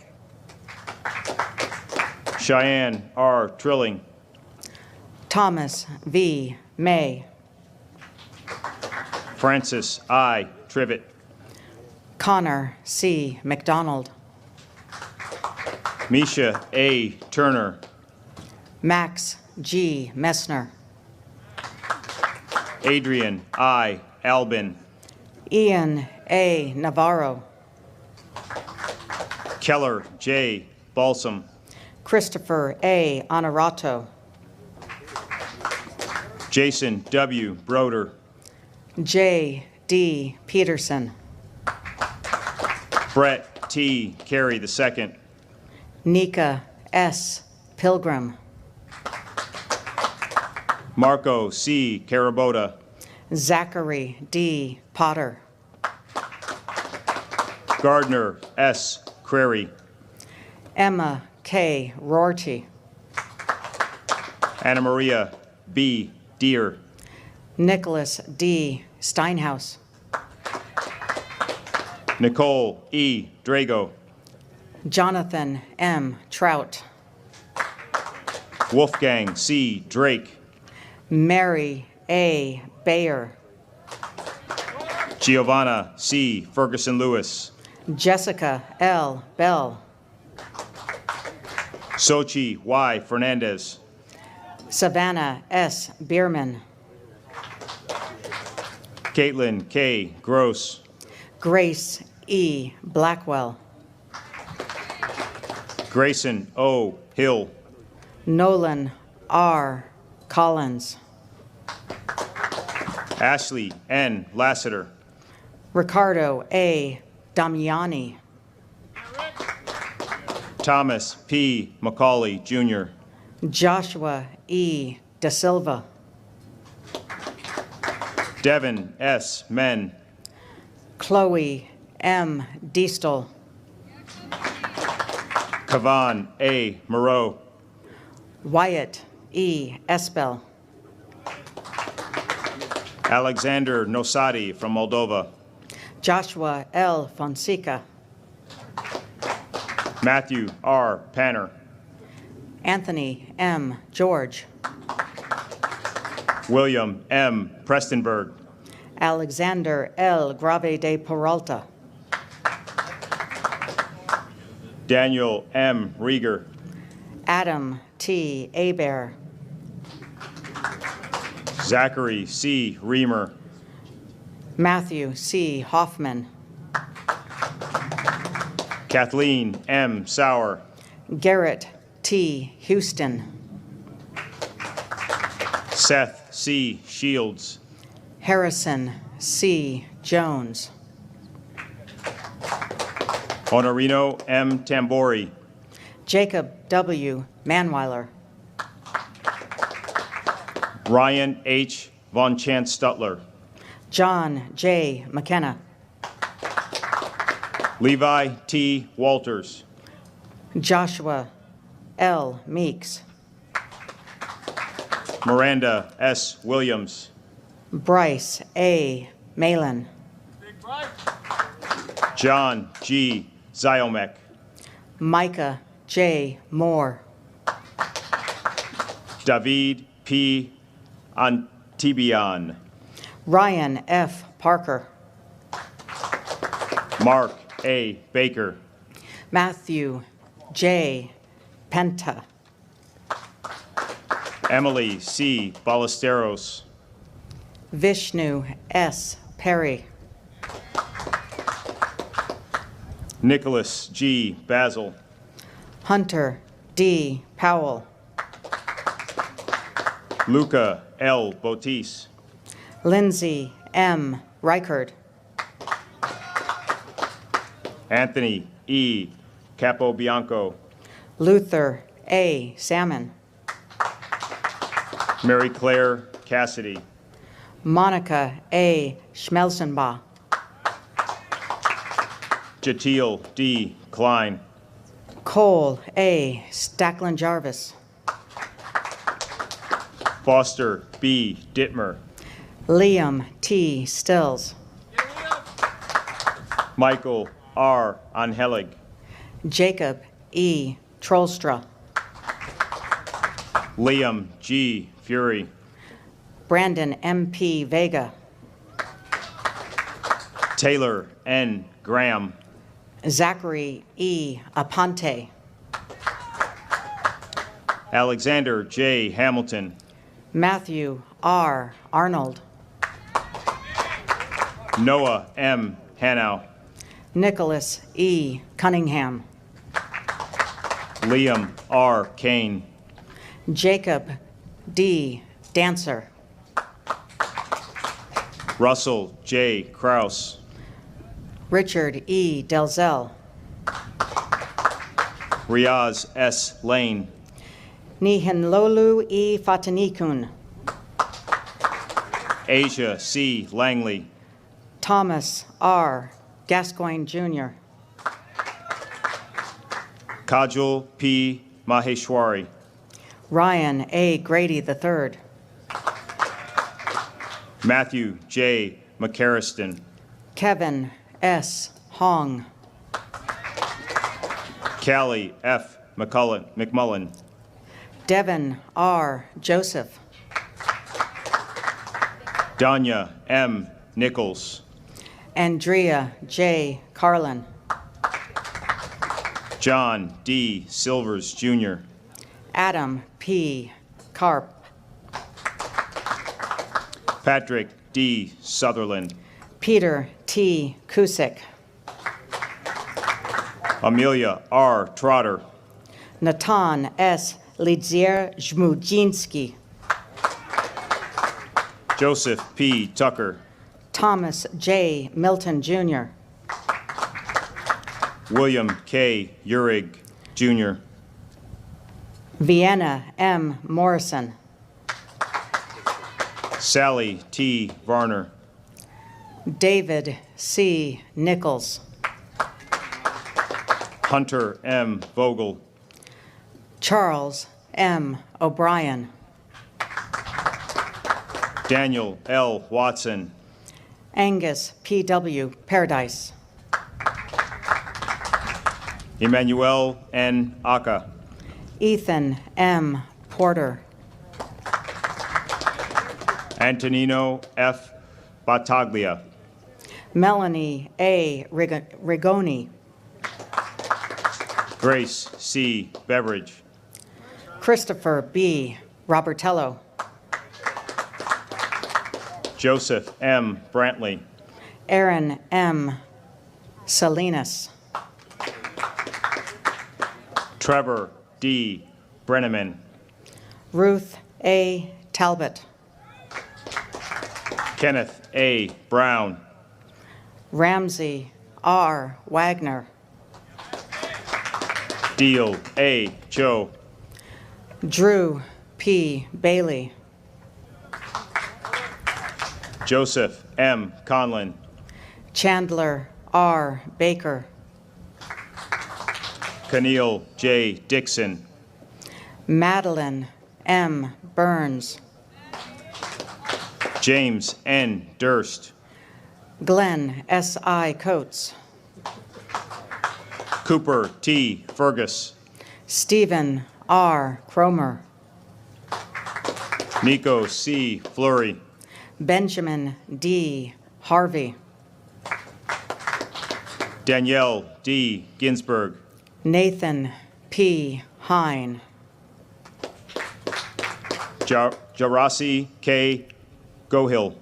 Cheyenne R. Trilling. Thomas V. May. Francis I. Trivet. Connor C. McDonald. Misha A. Turner. Max G. Messner. Adrian I. Albin. Ian A. Navarro. Keller J. Balsam. Christopher A. Honorato. Jason W. Broder. J. D. Peterson. Brett T. Carey II. Nika S. Pilgrim. Marco C. Carabota. Zachary D. Potter. Gardner S. Crary. Emma K. Rorty. Anna Maria B. Deer. Nicholas D. Steinhaus. Nicole E. Drago. Jonathan M. Trout. Wolfgang C. Drake. Mary A. Bayer. Giovanna C. Ferguson Lewis. Jessica L. Bell. Sochi Y. Fernandez. Savannah S. Bierman. Caitlin K. Gross. Grace E. Blackwell. Grayson O. Hill. Nolan R. Collins. Ashley N. Lassiter. Ricardo A. Damiani. Thomas P. McCauley, Jr. Joshua E. Da Silva. Devin S. Men. Chloe M. Diestel. Kavan A. Moreau. Wyatt E. Espel. Alexander Nosati from Moldova. Joshua L. Fonseca. Matthew R. Panner. Anthony M. George. William M. Prestonberg. Alexander L. Grave de Peralta. Daniel M. Rieger. Adam T. Abear. Zachary C. Reamer. Matthew C. Hoffman. Kathleen M. Sauer. Garrett T. Houston. Seth C. Shields. Harrison C. Jones. Honorino M. Tambori. Jacob W. Manweiler. Ryan H. Von Chance Stutler. John J. McKenna. Levi T. Walters. Joshua L. Meeks. Miranda S. Williams. Bryce A. Malin. John G. Ziomek. Micah J. Moore. David P. Antibian. Ryan F. Parker. Mark A. Baker. Matthew J. Penta. Emily C. Ballesteros. Vishnu S. Perry. Nicholas G. Basil. Hunter D. Powell. Luca L. Botis. Lindsay M. Reichard. Anthony E. Capobianco. Luther A. Salmon. Mary Claire Cassidy. Monica A. Schmelzenbach. Jatil D. Klein. Cole A. Stacklin Jarvis. Foster B. Dittmer. Liam T. Stills. Michael R. Anhelig. Jacob E. Trollstra. Liam G. Fury. Brandon M.P. Vega. Taylor N. Graham. Zachary E. Aponte. Alexander J. Hamilton. Matthew R. Arnold. Noah M. Hanau. Nicholas E. Cunningham. Liam R. Kane. Jacob D. Dancer. Russell J. Kraus. Richard E. Delzell. Riaz S. Lane. Nihinlolu E. Fatanikun. Asia C. Langley. Thomas R. Gascoigne Jr. Kajal P. Maheshwari. Ryan A. Grady III. Matthew J. McCarriston. Kevin S. Hong. Callie F. McMullen. Devin R. Joseph. Danya M. Nichols. Andrea J. Carlin. John D. Silvers, Jr. Adam P. Karp. Patrick D. Sutherland. Peter T. Kusick. Amelia R. Trotter. Natan S. Lidzier Żmudzinski. Joseph P. Tucker. Thomas J. Milton Jr. William K. Urig, Jr. Vienna M. Morrison. Sally T. Varner. David C. Nichols. Hunter M. Vogel. Charles M. O'Brien. Daniel L. Watson. Angus P.W. Paradise. Emmanuel N. Aka. Ethan M. Porter. Antonino F. Battaglia. Melanie A. Rigoni. Grace C. Beveridge. Christopher B. Robertello. Joseph M. Brantley. Aaron M. Salinas. Trevor D. Brenneman. Ruth A. Talbot. Kenneth A. Brown. Ramsey R. Wagner. Deal A. Cho. Drew P. Bailey. Joseph M. Conlon. Chandler R. Baker. Keneal J. Dixon. Madeline M. Burns. James N. Durst. Glenn S.I. Coates. Cooper T. Fergus. Stephen R. Cromer. Nico C. Fleury. Benjamin D. Harvey. Danielle D. Ginsburg. Nathan P. Hine. Jarasi K. Gohill.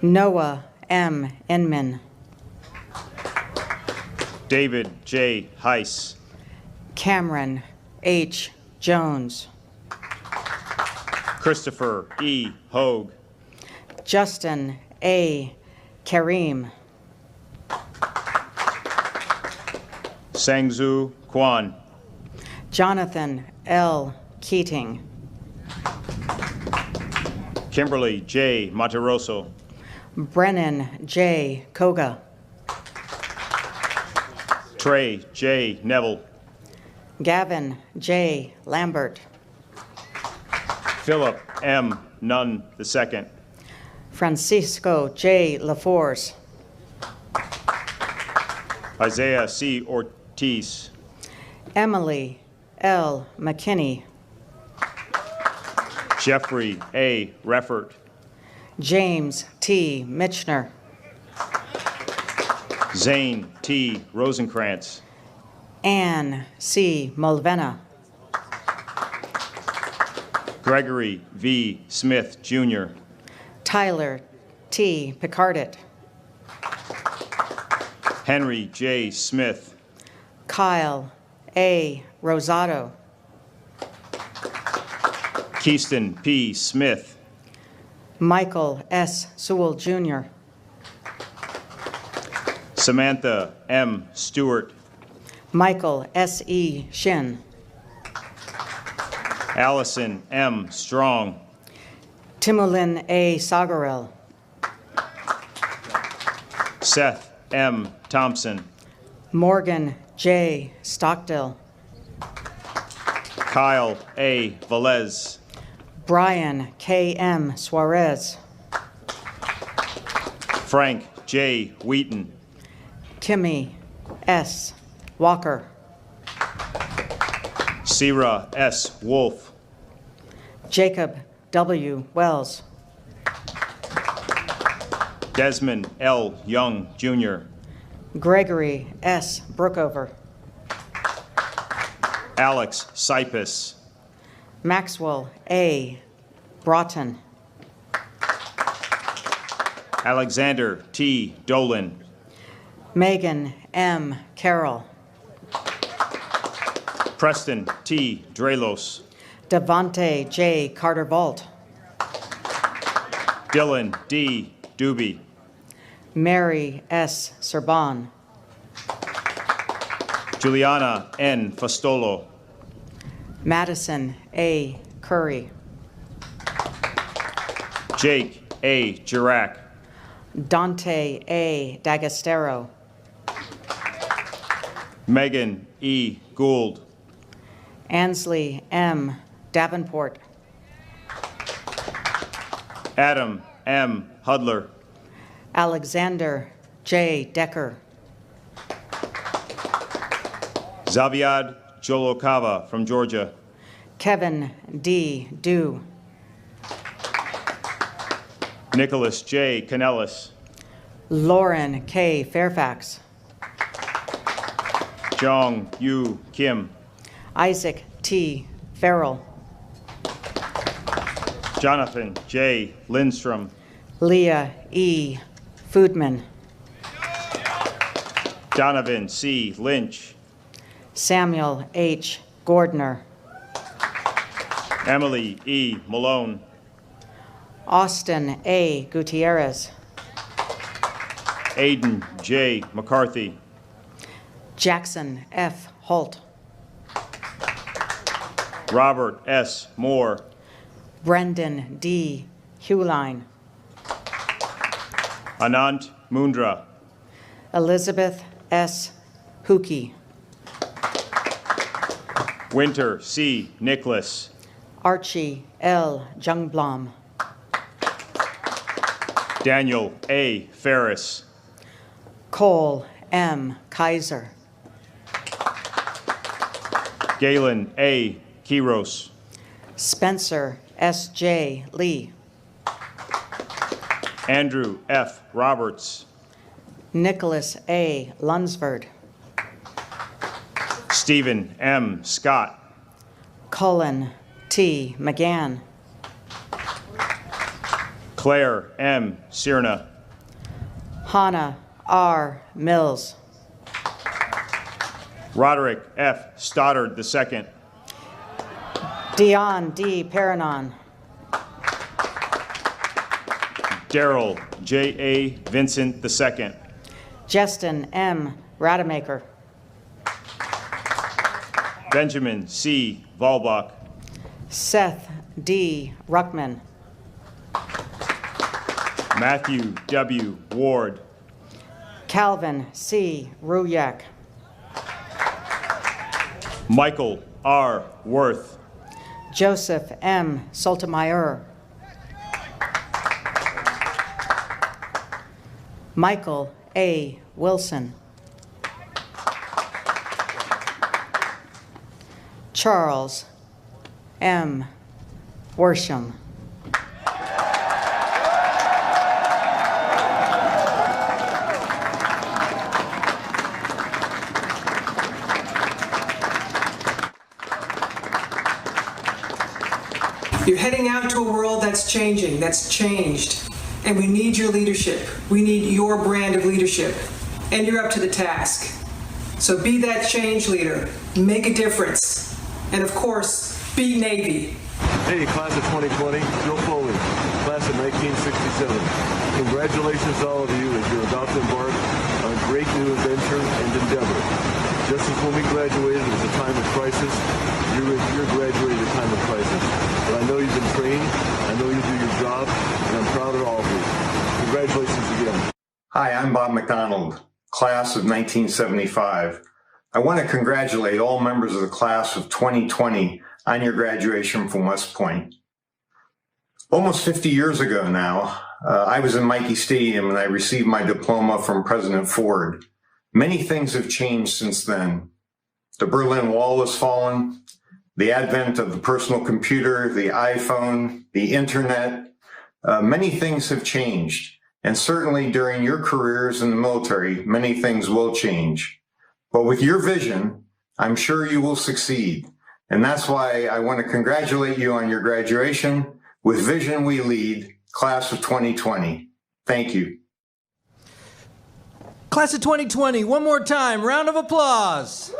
Noah M. Inman. David J. Heiss. Cameron H. Jones. Christopher E. Hogue. Justin A. Kareem. Sangzu Kwan. Jonathan L. Keating. Kimberly J. Mataroso. Brennan J. Koga. Trey J. Neville. Gavin J. Lambert. Philip M. Nunn II. Francisco J. LaForce. Isaiah C. Ortiz. Emily L. McKinney. Jeffrey A. Reffert. James T. Mitchner. Zane T. Rosenkrantz. Ann C. Mulvena. Gregory V. Smith, Jr. Tyler T. Picardit. Henry J. Smith. Kyle A. Rosado. Keyston P. Smith. Michael S. Sewell, Jr. Samantha M. Stewart. Michael S. E. Shin. Allison M. Strong. Timolin A. Sagarel. Seth M. Thompson. Morgan J. Stockdill. Kyle A. Velez. Brian K. M. Suarez. Frank J. Wheaton. Kimmy S. Walker. Sierra S. Wolf. Jacob W. Wells. Desmond L. Young, Jr. Gregory S. Brookover. Alex Sipus. Maxwell A. Broughton. Alexander T. Dolan. Megan M. Carroll. Preston T. Drelos. Devonte J. Carter-Vault. Dylan D. Doobie. Mary S. Serban. Juliana N. Fastolo. Madison A. Curry. Jake A. Jirac. Dante A. D'Agostero. Megan E. Gould. Ansley M. Davenport. Adam M. Hudler. Alexander J. Decker. Zaviad Jolokava from Georgia. Kevin D. Dew. Nicholas J. Canellis. Lauren K. Fairfax. Jong Yu Kim. Isaac T. Farrell. Jonathan J. Lindstrom. Leah E. Foodman. Donovan C. Lynch. Samuel H. Gordner. Emily E. Malone. Austin A. Gutierrez. Aiden J. McCarthy. Jackson F. Holt. Robert S. Moore. Brendan D. Hewline. Anant Mundra. Elizabeth S. Hookey. Winter C. Nicholas. Archie L. Jungblom. Daniel A. Ferris. Cole M. Kaiser. Galen A. Quiros. Spencer S.J. Lee. Andrew F. Roberts. Nicholas A. Lunsford. Stephen M. Scott. Cullen T. McGann. Claire M. Sirna. Hannah R. Mills. Roderick F. Stoddard II. Dion D. Paranon. Daryl J. A. Vincent II. Justin M. Rademacher. Benjamin C. Volbach. Seth D. Ruckman. Matthew W. Ward. Calvin C. Ruyak. Michael R. Worth. Joseph M. Soltemeyer. Michael A. Wilson. Charles M. Worsham. You're heading out to a world that's changing, that's changed, and we need your leadership. We need your brand of leadership, and you're up to the task. So be that change leader, make a difference, and of course, be Navy. Hey, class of 2020, Joe Foley, class of 1967. Congratulations to all of you as you're about to embark on a great new adventure and endeavor. Just as when we graduated, it was a time of crisis, you're graduating at a time of crisis. But I know you've been trained, I know you do your job, and I'm proud of all of you. Congratulations again. Hi, I'm Bob McDonald, class of 1975. I want to congratulate all members of the class of 2020 on your graduation from West Point. Almost 50 years ago now, I was in Mikey Stadium and I received my diploma from President Ford. Many things have changed since then. The Berlin Wall has fallen, the advent of the personal computer, the iPhone, the internet, many things have changed. And certainly during your careers in the military, many things will change. But with your vision, I'm sure you will succeed. And that's why I want to congratulate you on your graduation. With vision we lead, class of 2020. Thank you. Class of 2020, one more time, round of applause.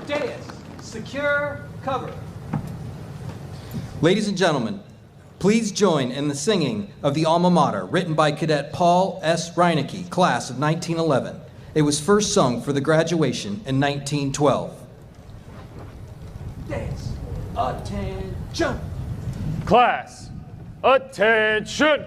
Dais, secure cover. Ladies and gentlemen, please join in the singing of the alma mater, written by Cadet Paul S. Reinecke, class of 1911. It was first sung for the graduation in 1912. Dais, attention. Class, attention!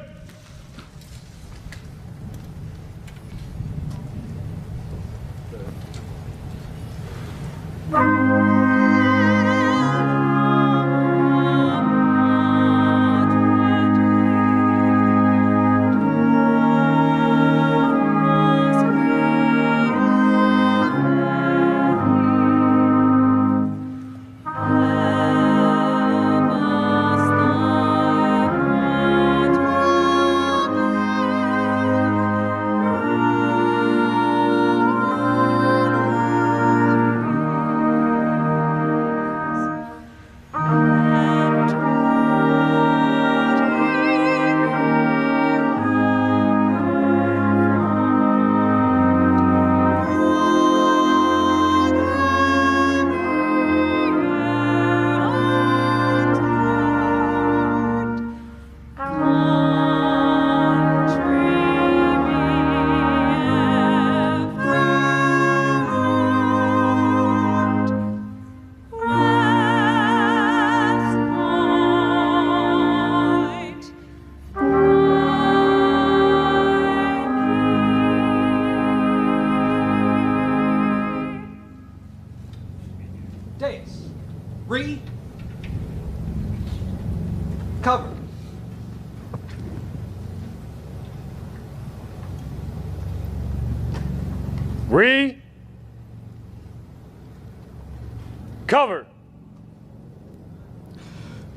Cover.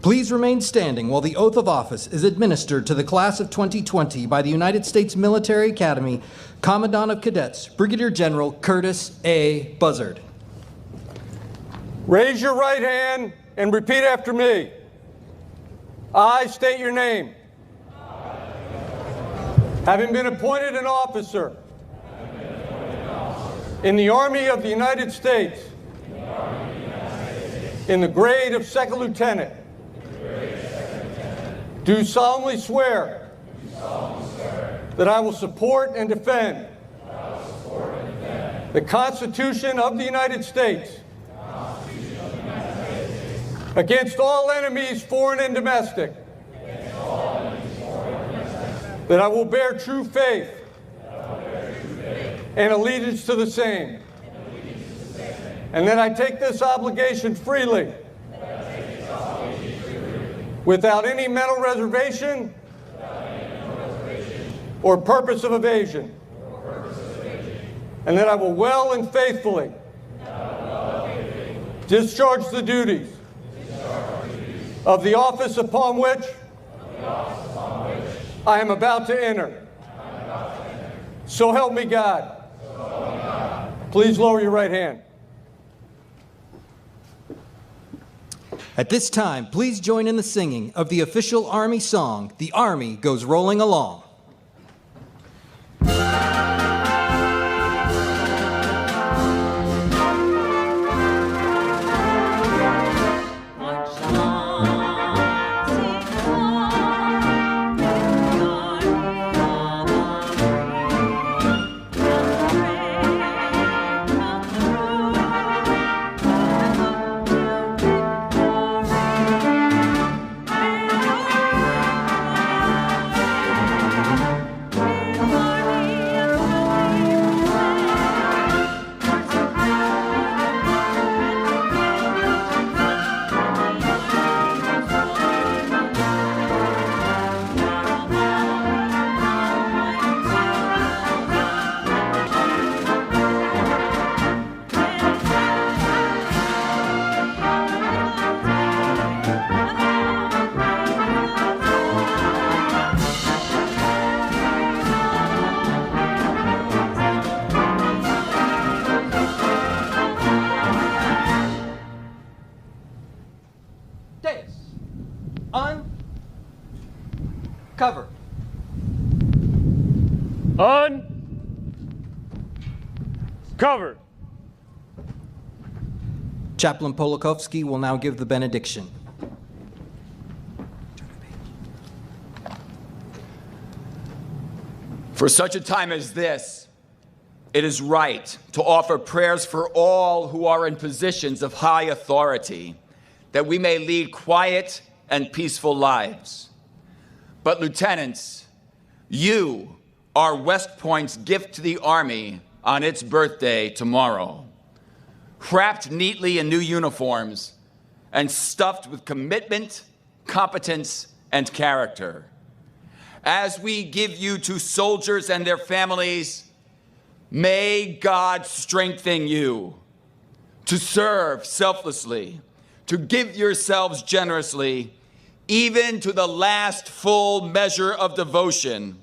Please remain standing while the oath of office is administered to the class of 2020 by the United States Military Academy Commandant of Cadets, Brigadier General Curtis A. Buzzard. Raise your right hand and repeat after me. I state your name. Having been appointed an officer in the Army of the United States in the grade of second lieutenant, do solemnly swear that I will support and defend the Constitution of the United States against all enemies, foreign and domestic, that I will bear true faith and allegiance to the same, and that I take this obligation freely without any mental reservation or purpose of evasion, and that I will well and faithfully discharge the duties of the office upon which I am about to enter. So help me God. Please lower your right hand. At this time, please join in the singing of the official Army song, "The Army Goes Rolling Along." Cover. Cover. Chaplain Polakovsky will now give the benediction. For such a time as this, it is right to offer prayers for all who are in positions of high authority, that we may lead quiet and peaceful lives. But lieutenants, you are West Point's gift to the Army on its birthday tomorrow. Wrapped neatly in new uniforms and stuffed with commitment, competence, and character. As we give you to soldiers and their families, may God strengthen you to serve selflessly, to give yourselves generously, even to the last full measure of devotion,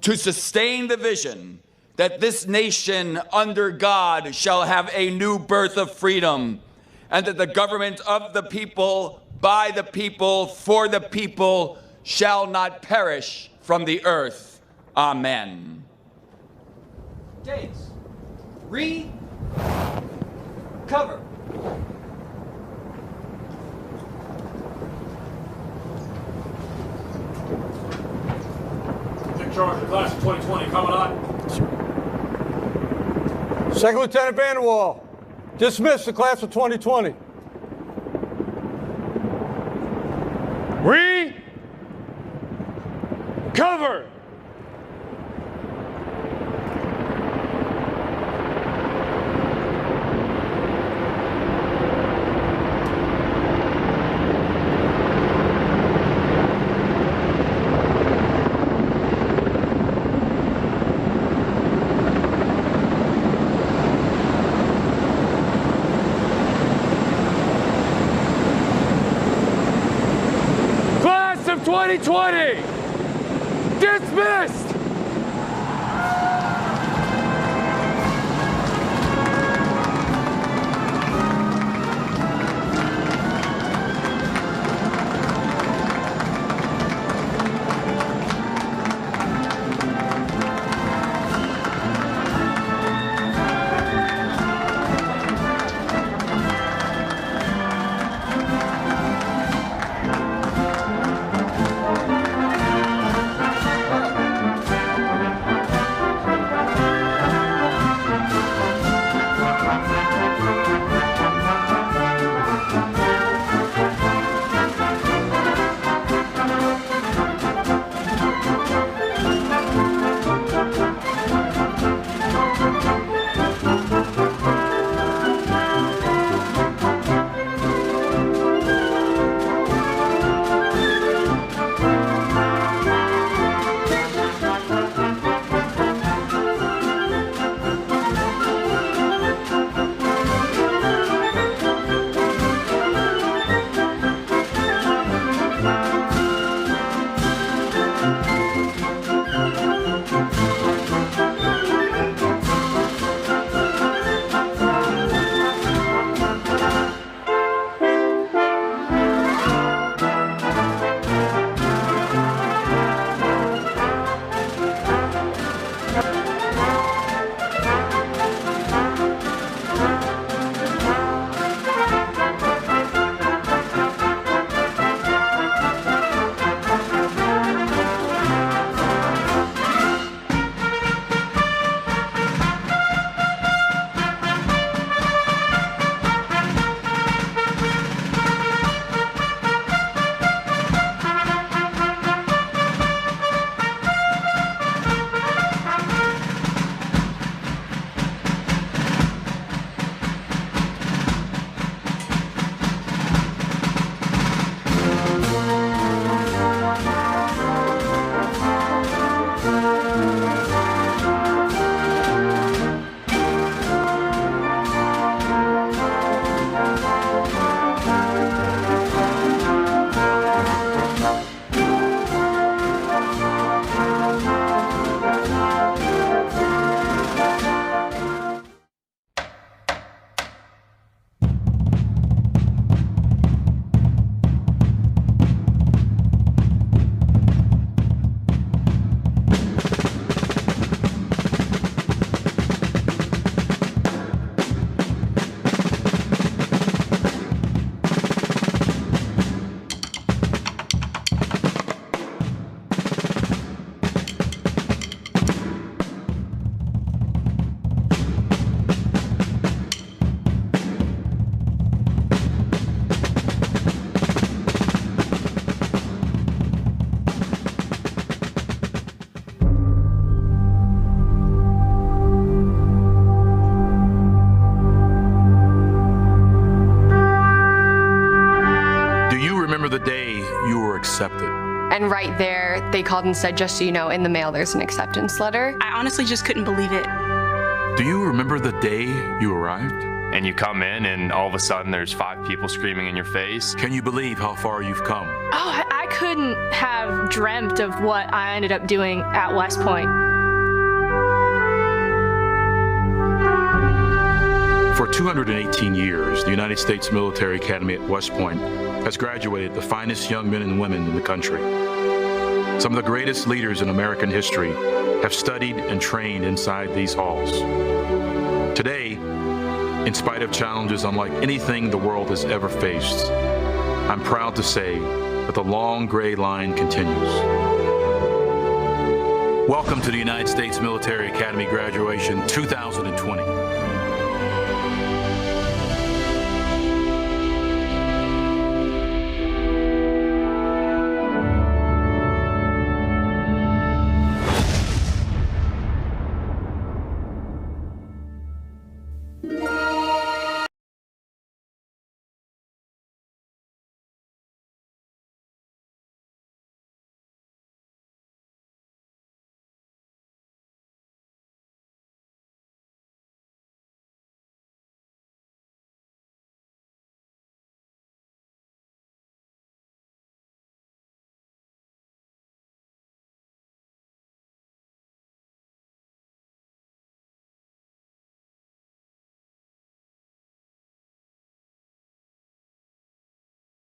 to sustain the vision that this nation under God shall have a new birth of freedom, and that the government of the people, by the people, for the people, shall not perish from the earth. Amen. Dates. Cover. Take charge of class of 2020, Commandant. Second Lieutenant Vanderwall, dismiss the class of 2020. Cover. 2020! Dismissed! accepted. And right there, they called and said, just so you know, in the mail, there's an acceptance letter. I honestly just couldn't believe it. Do you remember the day you arrived? And you come in and all of a sudden there's 5 people screaming in your face. Can you believe how far you've come? Oh, I couldn't have dreamt of what I ended up doing at West Point. For 218 years, the United States Military Academy at West Point has graduated the finest young men and women in the country. Some of the greatest leaders in American history have studied and trained inside these halls. Today, in spite of challenges unlike anything the world has ever faced, I'm proud to say that the long gray line continues. Welcome to the United States Military Academy graduation 2020.